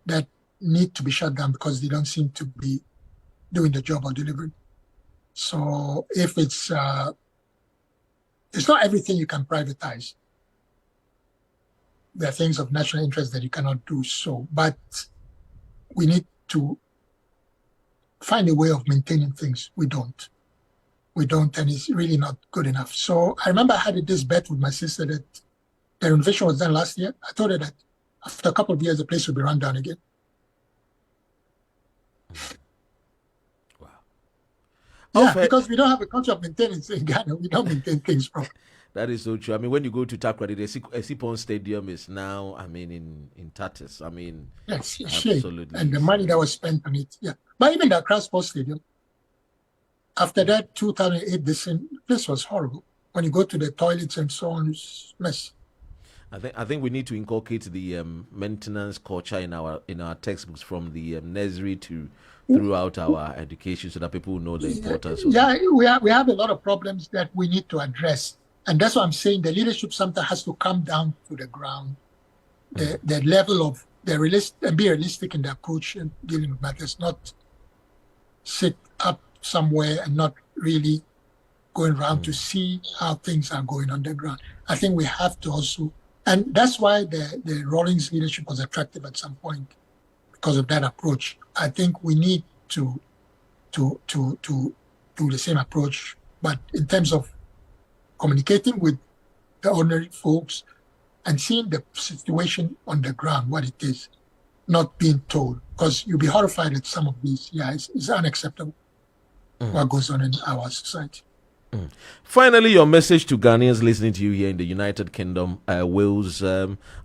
that need to be shut down because they don't seem to be doing the job of delivering. So if it's not everything you can privatize. There are things of national interest that you cannot do so, but we need to find a way of maintaining things. We don't, and it's really not good enough. So I remember I had this bet with my sister that the renovation was done last year. I told her that after a couple of years, the place will be run down again. Wow. Yeah, because we don't have a culture of maintenance in Ghana. We don't maintain things properly. That is so true. I mean, when you go to Takoradi, the Sipon Stadium is now, in tatters. I mean, yes, absolutely. And the money that was spent on it, yeah. But even the Accra Sports Stadium, after that 2008 this was horrible. When you go to the toilets and so on, it's mess. I think we need to inculcate the maintenance culture in our textbooks from the nursery to throughout our education, so that people know the importance. We have a lot of problems that we need to address. And that's what I'm saying. The leadership sometimes has to come down to the ground, the level of and be realistic in the approach and dealing with matters, not sit up somewhere and not really going around to see how things are going on the ground. I think we have to also And that's why the Rawlings leadership was attractive at some point because of that approach. I think we need to do the same approach, but in terms of communicating with the ordinary folks and seeing the situation on the ground, what it is, not being told, because you'll be horrified at some of these. Yeah, it's unacceptable what goes on in our society. Finally, your message to Ghanaians listening to you here in the United Kingdom, Wales,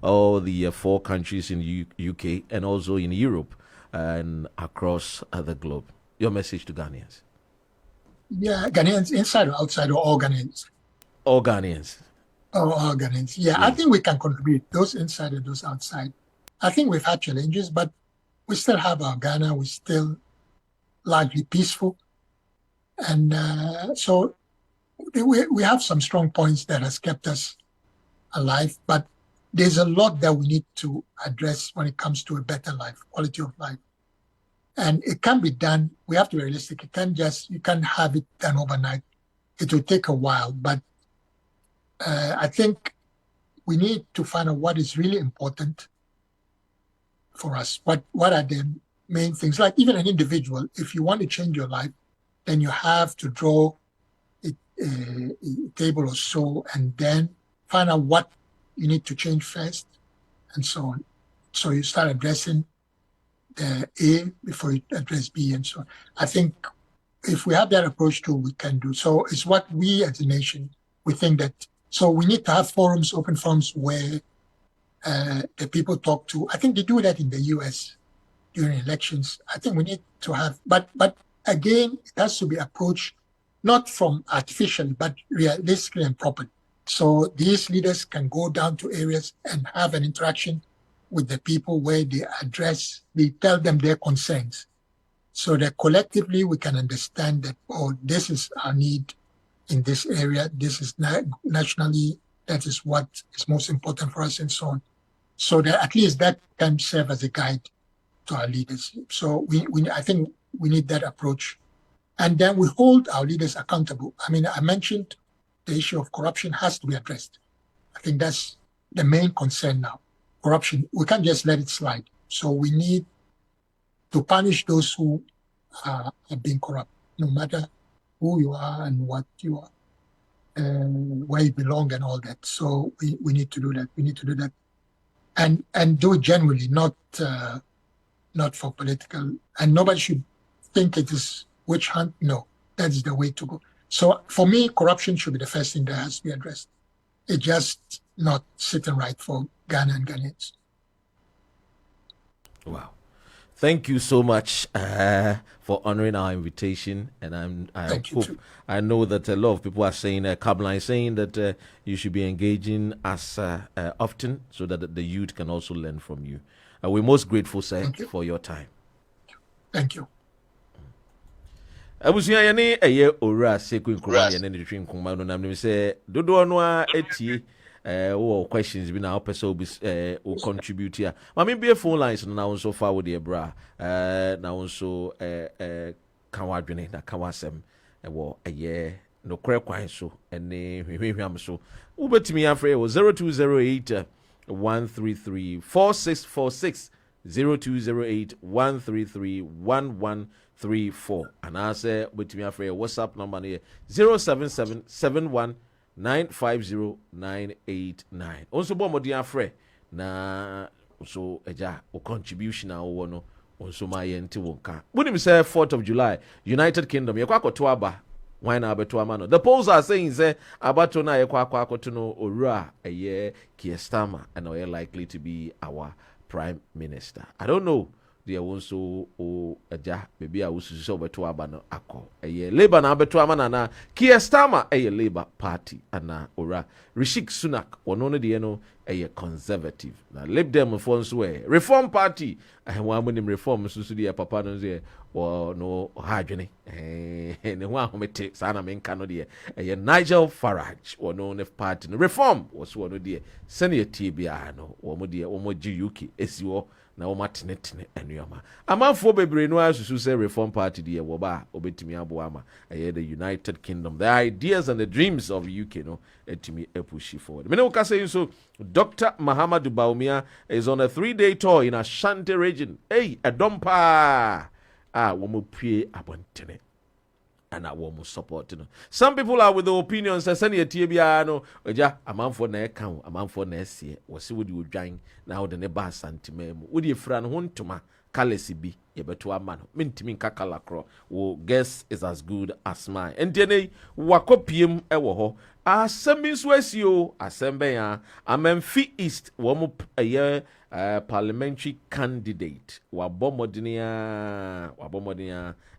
all the 4 countries in UK, and also in Europe and across the globe. Your message to Ghanaians. Yeah, Ghanaians, inside or outside, or all Ghanaians? All Ghanaians. Oh, all Ghanaians. Yeah, I think we can contribute, those inside and those outside. I think we've had challenges, but we still have our Ghana. We're still largely peaceful. And so we have some strong points that has kept us alive, but there's a lot that we need to address when it comes to a better life, quality of life. And it can be done. We have to be realistic. You can't have it done overnight. It will take a while, but I think we need to find out what is really important for us. What are the main things? Like even an individual, if you want to change your life, then you have to draw a table or so, and then find out what you need to change first, and so on. So you start addressing the A before you address B, and so on. I think if we have that approach too, we can do. So it's what we as a nation, we think that, so we need to have forums, open forums where the people talk to. I think they do that in the US during elections. I think we need to have, but again, it has to be approached not from artificially, but realistically and properly. So these leaders can go down to areas and have an interaction with the people where they tell them their concerns, so that collectively we can understand that, oh, this is our need in this area, this is nationally, that is what is most important for us, and so on. So that at least that can serve as a guide to our leaders. So I think we need that approach. And then we hold our leaders accountable. I mean, I mentioned the issue of corruption has to be addressed. I think that's the main concern now. Corruption, we can't just let it slide. So we need to punish those who are being corrupt, no matter who you are and what you are, and where you belong and all that. So we need to do that. We need to do that. And do it genuinely, not for political. And nobody should think it is witch hunt. No, that's the way to go. So for me, corruption should be the first thing that has to be addressed. It's just not sitting right for Ghana and Ghanaians. Wow. Thank you so much for honoring our invitation. And I know that a lot of people are saying, Kabla is saying that you should be engaging us often so that the youth can also learn from you. We're most grateful, sir, for your time. Thank you. Abusua yene eye owura Sekou Nkrumah yene ne twin Nkrumah no nam say dodo no a etie wo questions bi na opese obi o contribute here. Ma me be phone lines no na won far with the bra na won so kan wadwene na kan wasem wo eye no kre kwan so ene hwehwehwam so ubetimi afre wo 0208 133 4646 0208 133 1134 and I say with me after WhatsApp number 07771950989. Also bo modi afre na so eja o contribution a wo no also my enti wonka. Bunim say 4th of July United Kingdom ye kwakoto aba why na abeto amano. The polls are saying say abato na ye kwakoto no owura eye Keir Starmer and are likely to be our Prime Minister. I don't know. They also aja maybe I was so beto abano ako. Labour na beto amana na Keir Starmer Labour Party ana ora Rishi Sunak ono no de no conservative. Na Lib Dem for nso Reform Party I want him reform so de papa no say no hadwene ne ho ahomete saa na menka no de Nigel Farage no ne party no reform was no de sene tie bia no wo de wo gi UK esi wo na wo matenetene anuama amanfo bebre no asusu say reform party de wo ba obetimi abo ama the United Kingdom, the ideas and the dreams of UK no etimi epushi forward. Me no ka say so Dr. Mahamadou Bawumia is on a 3-day tour in Ashanti region. Hey, Edompa. Womu pie abontene. And womu support no. Some people are with the opinions that send ye bia no oja amanfo na eka amanfo na esie wose wodi odwan na wo de ne ba santime mu wodi efra no hontoma kalesi bi ye beto ama no mentimi nka kala kro wo guess is as good as mine entiene wakopiem ewo ho asemi so asio asembe ya Amemfi East womu parliamentary candidate wabomodenia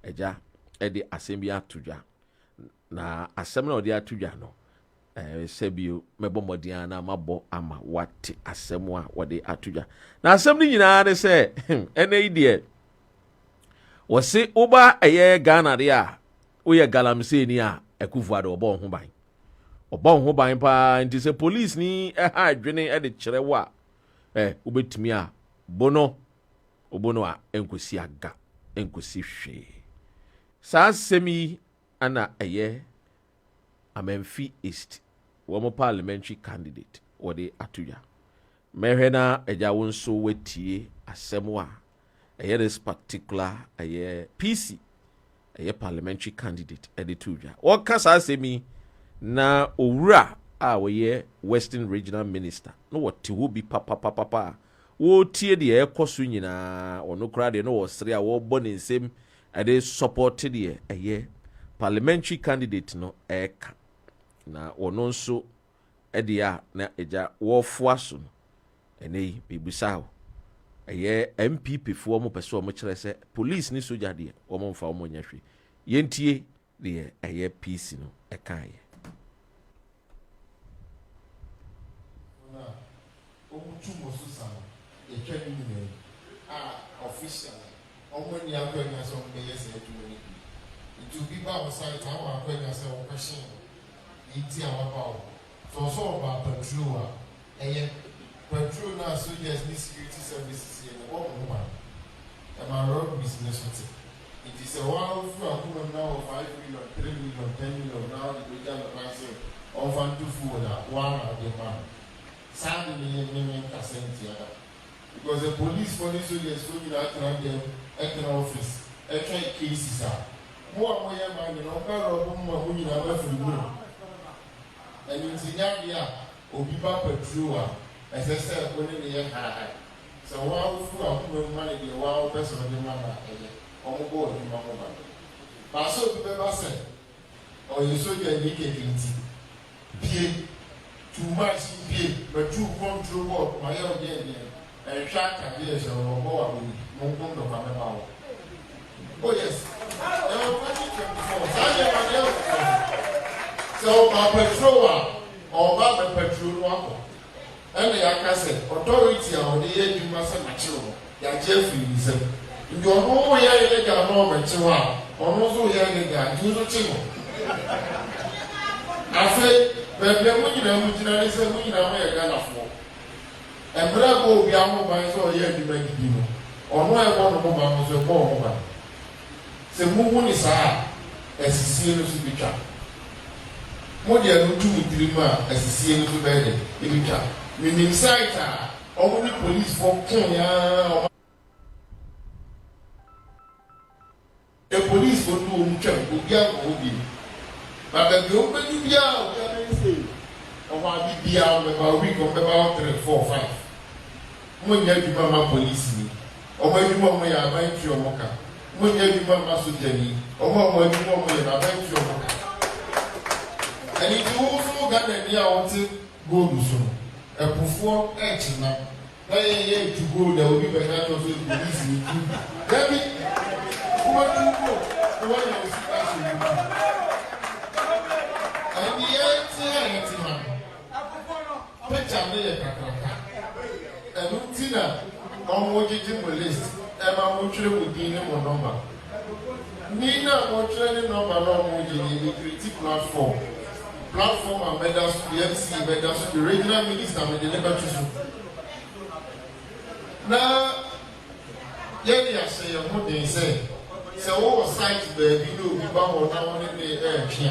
eja edi assembly atudwa na assembly odi atudwa no sebio mebomodenia na mabo ama wate assemwa wode atudwa na assembly nyina de se ene ide wose oba Ghana de a oye galamse ni a ekufuado obo ho ban pa nti se police ni ha adwene e de kyerewa ubetumi a obono a enkosi aga enkosi hwe saa semi ana Amemfi East womo parliamentary candidate wode atuya mehwe na eja wonso wetie asemwa this particular PC parliamentary candidate edituja woka saa semi na owura woye Western Regional Minister no wote wo bi papa wo tie de ekoso nyina ono kra de no wo sere a wo bone nsem ade support de parliamentary candidate no eka na ono nso edia na eja wo foaso no ene bibusawo MPP fo mo pese mo kire se police ni soja de wo mo mfa wo nyahwe yentie de PC no eka official. When you are going to some players, to be by side, our acquaintance or question. It's our power. So about patrol. And patrol now, so yes, security services here. All woman. And my road business. It is a while for now 5 million, 3 million, 10 million. Now the region of myself of and to food, one of the man. Sadly, because the police for this soldiers so you at them at the office, cases are more man, you know, who you have every room. And in Zimbabwe, or be patrol, as I said, when they high. So while who money, the wild person of the man, on board in my mobile. But so people said, or you soldier indicating too much but too control work, my own game. And track ideas or more with Mongo Kamau. Oh, yes. So, my patrol or Baba patrol, and the Akase, authority on the edge you must have mature. Ya Jeffrey said, you don't know where you get a moment to one, or also here you got to the chingo. I said, but the women is a woman away a gun for. And Bravo be our by so here to make you or no, I want to move on to a bomb. The moon is high as a serious picture. More than 2-3 months as a serious bed in the car. Meaning, sight, only police for Kenya. The police for 2 children will be out. But the open you out, or be out about a week or about 3, 4, 5. When you have my police, or when you want me, I buy your mocha. When you have my Sujani, or when you want me, I buy your mocha. And if you also got an idea, I want to go to soon. A perform action now. To go, there will be better to police. Let me who want to go? Who want to see and the answer, picture me a and Tina, on what you list, and I'm with you with the number. Nina mo training number no mo je create platform and medals the MC medals the regional minister me deliver to you. Na yɛde ahyɛ yɛn ho den sɛ wɔwɔ site baabi na obi ba hɔ na wɔne ne ɛretwe a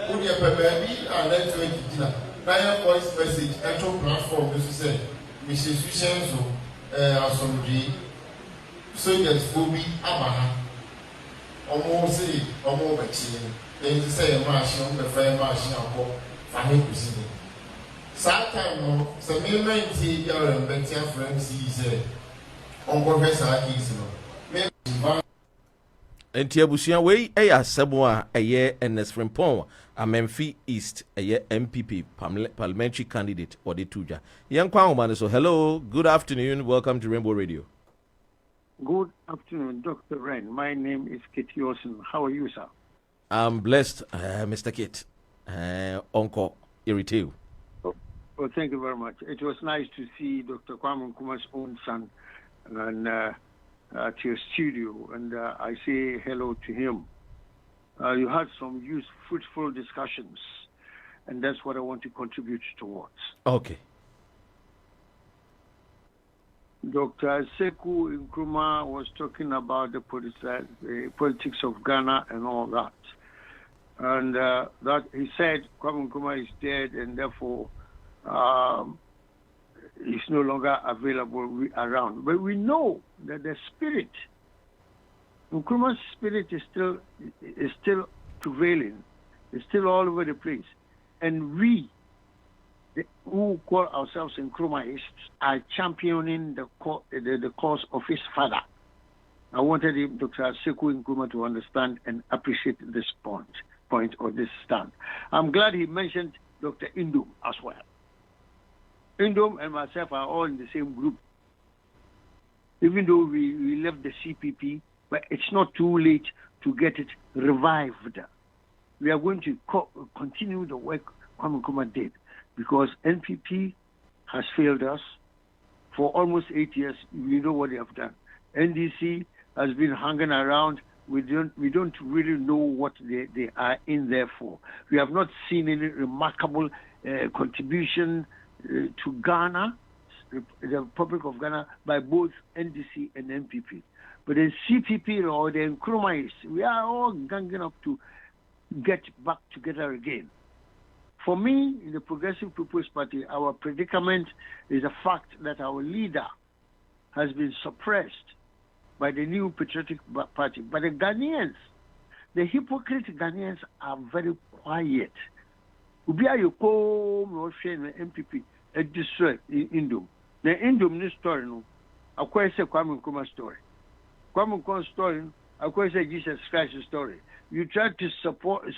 wodeɛ pɛ baabi a network gyina na yɛ voice message ɛto platform no so sɛ mehyɛ suhyɛn so asomdwee soldiers fo bi aba ha ɔmo se ɔmo bɛkyi no ɛnti sɛ yɛ maahye ɔmo bɛfa yɛ maahye akɔ fa he kusi ne saa time no sɛ mema ntie biara mbɛte afra MC sɛ ɔnkɔhwɛ saa case no enti abusua wei ɛyɛ asɛm a ɛyɛ Ernest Frimpong Amenfi East ɛyɛ MPP parliamentary candidate ɔde tuja yɛnkɔ ahoma no so. Hello, good afternoon, welcome to Rainbow Radio. Good afternoon, Dr. Ren. My name is Kit Yosen. How are you, sir? I'm blessed, Mr. Kit. Uncle Irriteu. Well, thank you very much. It was nice to see Dr. Kwame Nkrumah's own son and at your studio, and I say hello to him. You had some fruitful discussions, and that's what I want to contribute towards. Okay. Dr. Sekou Nkrumah was talking about the politics of Ghana and all that. And that he said Kwame Nkrumah is dead and therefore is no longer available around. But we know that the spirit, Nkrumah's spirit is still prevailing. It's still all over the place. And we, who call ourselves Nkrumaists, are championing the cause of his father. I wanted him, Dr. Sekou Nkrumah, to understand and appreciate this point or this stand. I'm glad he mentioned Dr. Indom as well. Indom and myself are all in the same group. Even though we left the CPP, but it's not too late to get it revived. We are going to continue the work Kwame Nkrumah did, because NPP has failed us for almost 8 years. We know what they have done. NDC has been hanging around. We don't really know what they are in there for. We have not seen any remarkable contribution to Ghana, the Republic of Ghana, by both NDC and NPP. But the CPP or the Nkrumahs, we are all ganging up to get back together again. For me, in the Progressive People's Party, our predicament is the fact that our leader has been suppressed by the new Patriotic Party. But the Ghanaians, the hypocrite Ghanaians, are very quiet. Ubia yoko MPP destroy Indom. The Indom story no, akwa say Kwame Nkrumah story. Kwame Nkrumah story, akwa say Jesus Christ story. You try to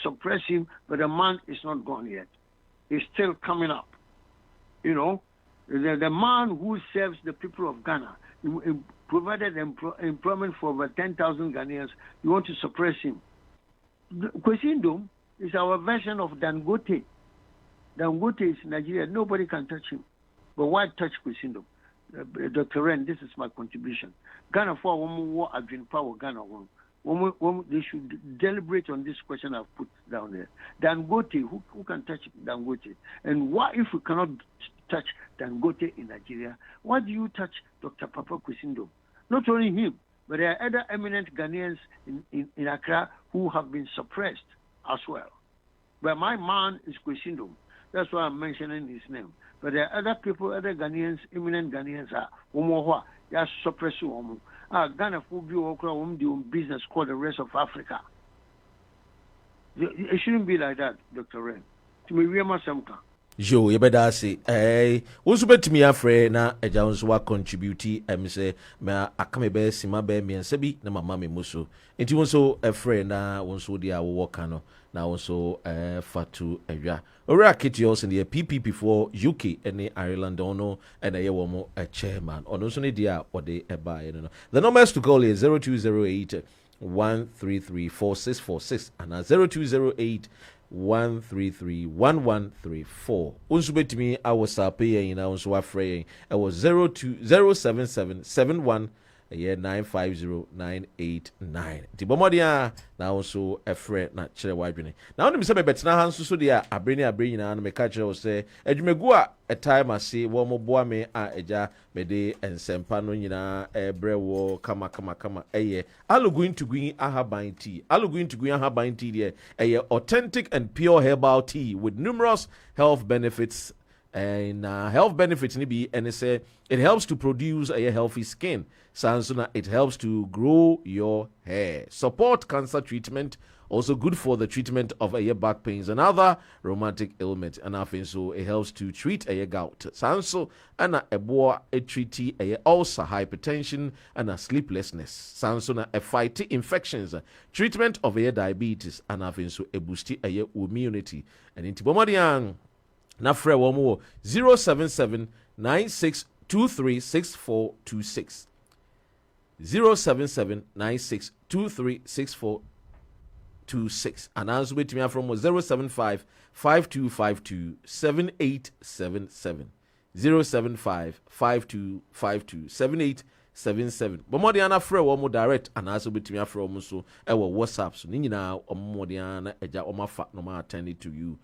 suppress him, but the man is not gone yet. He's still coming up. You know, the man who serves the people of Ghana, provided employment for over 10,000 Ghanaians, you want to suppress him. Kwesindom is our version of Dangote. Dangote is in Nigeria. Nobody can touch him. But why touch Kwesindom? Dr. Ren, this is my contribution. Ghana for one war against power Ghana one. They should deliberate on this question I've put down there. Dangote, who can touch Dangote? And why, if we cannot touch Dangote in Nigeria, why do you touch Dr. Papa Kwesindom? Not only him, but there are other eminent Ghanaians in Accra who have been suppressed as well. But my man is Kwesindom. That's why I'm mentioning his name. But there are other people, other Ghanaians, eminent Ghanaians are they are suppressed. Ghana will be doing business called the rest of Africa. It shouldn't be like that, Dr. Ren. To me, we are Samka. Jo, you better say, what's bet me afraid na a Jones wa contribute, say, me a come be sima be me and sebi na mama me muso. And you also a friend na onso dia workano, now also fatu area. Ora kiti also in the PPP for UK and Ireland ono and a yewomo a chairman. On also dia or they buy. The numbers to call is 0208 133 4646 and 0208 133-1134. Unsu betimi I was paying in unsu afraid. I was 0207771 ɛyɛ 950989 nti bɔmmɔden na also ɛfrɛ na kyerɛ w'adwene na wonim sɛ mebɛtena ha nso so deɛ a abere ne abere nyinaa no meka kyerɛ wo sɛ adwumagu a ɛtae ase wɔ mo boa me a agya mede nsɛmpa no nyinaa ɛbrɛ wɔ kama ɛyɛ aloguin tuguin ahaban tea aloguin tuguin ahaban tea deɛ ɛyɛ authentic and pure herbal tea with numerous health benefits. And health benefits nibi and say it helps to produce a healthy skin. Sansuna, it helps to grow your hair. Support cancer treatment. Also good for the treatment of back pains and other romantic ailments. And I think so it helps to treat gout. Sanso and a boa a treaty ulcer, hypertension and sleeplessness. Sansona a fight infections. Treatment of diabetes and I think so a boost immunity. And into Bomadian. Na frɛ wɔn wɔ 07796236426 07796236426 ananso betumi afrɛ mo 07552527877 07552527877 bɔmmɔden ana frɛ wɔn mo direct anaasɛ betumi afrɛ wɔn so ɛwɔ WhatsApp so ne nyinaa ɔmmɔden ana agya ɔmafa no ma attend it to you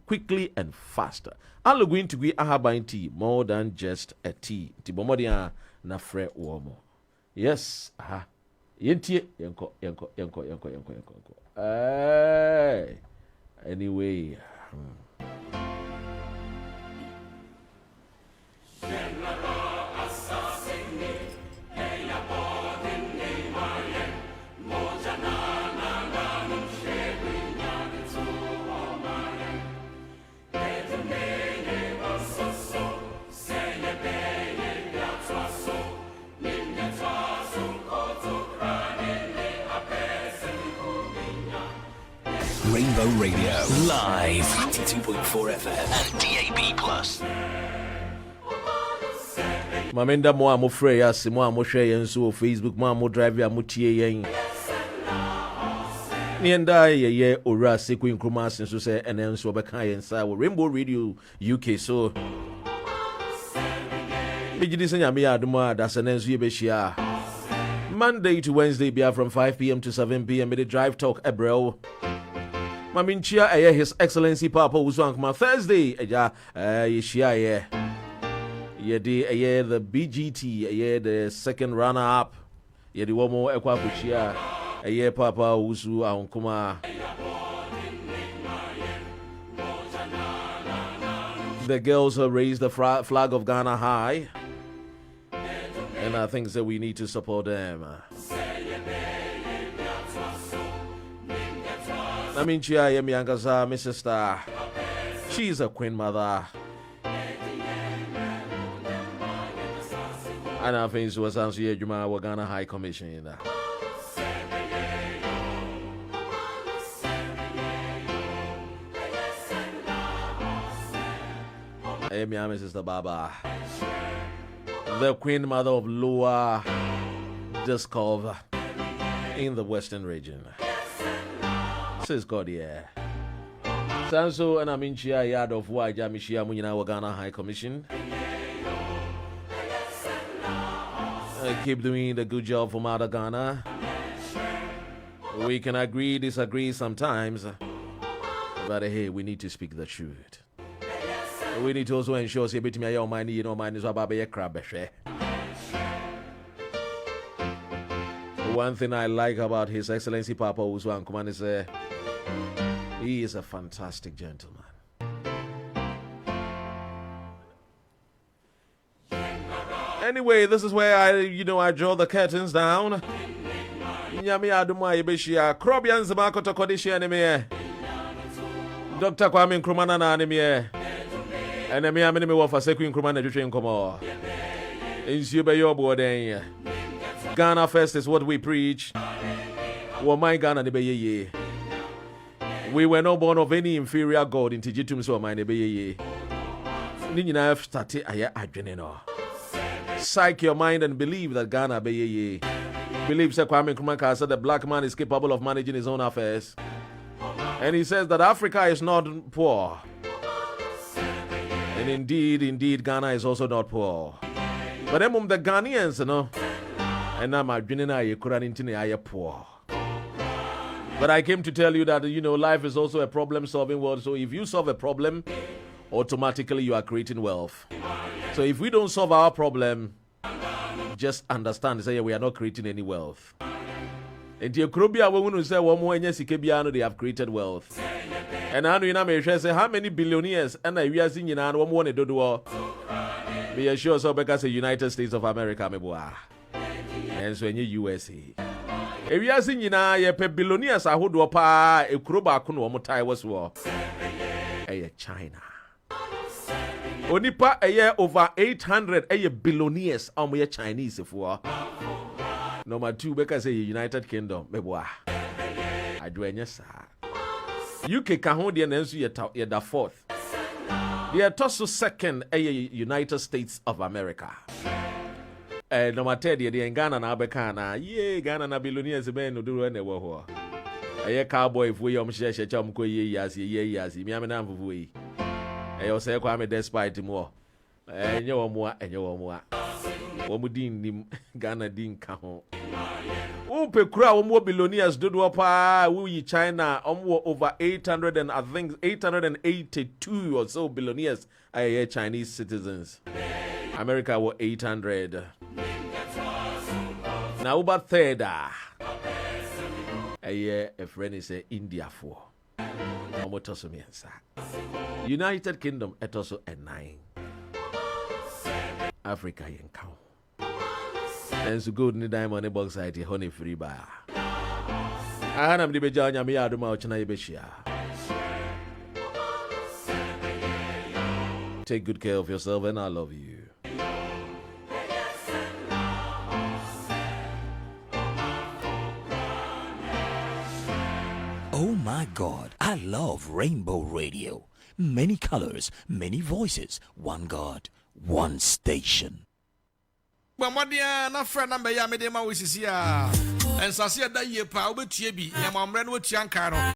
quickly and faster. I'm going to be ahaban tea more than just a tea. Tibomodian na fre womo. Yes, aha. Yentie yenko. Anyway. Rainbow Radio, live 92.4 FM and DAB+. Mamenda mo amo frɛ ya se mo amo hwɛ yɛn so Facebook mo amo drive ya mo tie yɛn. Nienda ye ora Sekou Nkrumah so sɛ ɛnɛ nso bɛka yɛn sa wɔ Rainbow Radio UK so. Bigidi sɛ nyame ya adoma da sɛ nso ye behia. Monday to Wednesday be from 5 p.m. to 7 p.m. with the drive talk ebrel. Maminchia His Excellency Papa Uzankma Thursday Yeshia the BGT the second runner up the womo Ekwapuchia Papa Uzu Ankuma the girls raised the flag of Ghana high and I think that we need to support them. I mean, my sister. She's a queen mother. And I think she was answering Juma Wagana High Commission in that. My sister Baba, the queen mother of Lower Discover in the Western region. Says God, yeah. Sanso and Aminchia Yard of Wajamishia Munina Wagana High Commission. Keep doing the good job for Mother Ghana. We can agree, disagree sometimes, but hey, we need to speak the truth. We need to also ensure say bit me your money, you know, mine is about a crab. One thing I like about His Excellency Papa Uzwan Kuman is he is a fantastic gentleman. Anyway, this is where I draw the curtains down. Nyami aduma ibeshia Krobian Zamako to Kodishi anime. Dr. Kwame Nkrumah na anime. Enemy amene wo fa Sekou Nkrumah na twetwe nkomo. Insue be your boden. Ghana first is what we preach. Wo my Ghana ne be ye. We were not born of any inferior god in Tijitum so my ne be ye. Ni nyina start aya adwene no. Psych your mind and believe that Ghana be ye. Believe Sir Kwame Nkrumah said the black man is capable of managing his own affairs. And he says that Africa is not poor. And indeed, Ghana is also not poor. But them the Ghanaians, no. And I'm adrenaline I couldn't into I poor. But I came to tell you that life is also a problem-solving world. So if you solve a problem, automatically you are creating wealth. So if we don't solve our problem, just understand, say we are not creating any wealth. And the Krobia women say one more they have created wealth. And I know say how many billionaires and we are seeing one more to do. Be assured so because the United States of America and so in the USA. If we are seeing billionaires are who do pa a Kroba kuno motai was war. China. Onipa a year over 800 billionaires are Chinese for. Number 2 because the United Kingdom meboa. I do any sir. UK can hold the answer yet the 4th. They are also 2nd United States of America. Number 3 the Ghana na Abekana. Ye Ghana na billionaires men no do any wo. A cowboy if we share ko ye yas me amena mvuvu. I say Kwame despite more. Enyo more. Womudin nim Ghana din ka ho. Upe kura wo billionaires do pa we China over 800 and I think 882 or so billionaires are Chinese citizens. America were 800. Now about third a friend is India for. United Kingdom at also a 9. Africa yen count. And so good in the diamond box site honey free bar. I am the Bejanya me aduma ochana yebeshia. Take good care of yourself and I love you. Oh my God, I love Rainbow Radio. Many colors, many voices, one God, one station. Bamadia na friend number ya me de ma wisisi a. Ensasia da ye pa obetie bi. Ya mamre no tianka no.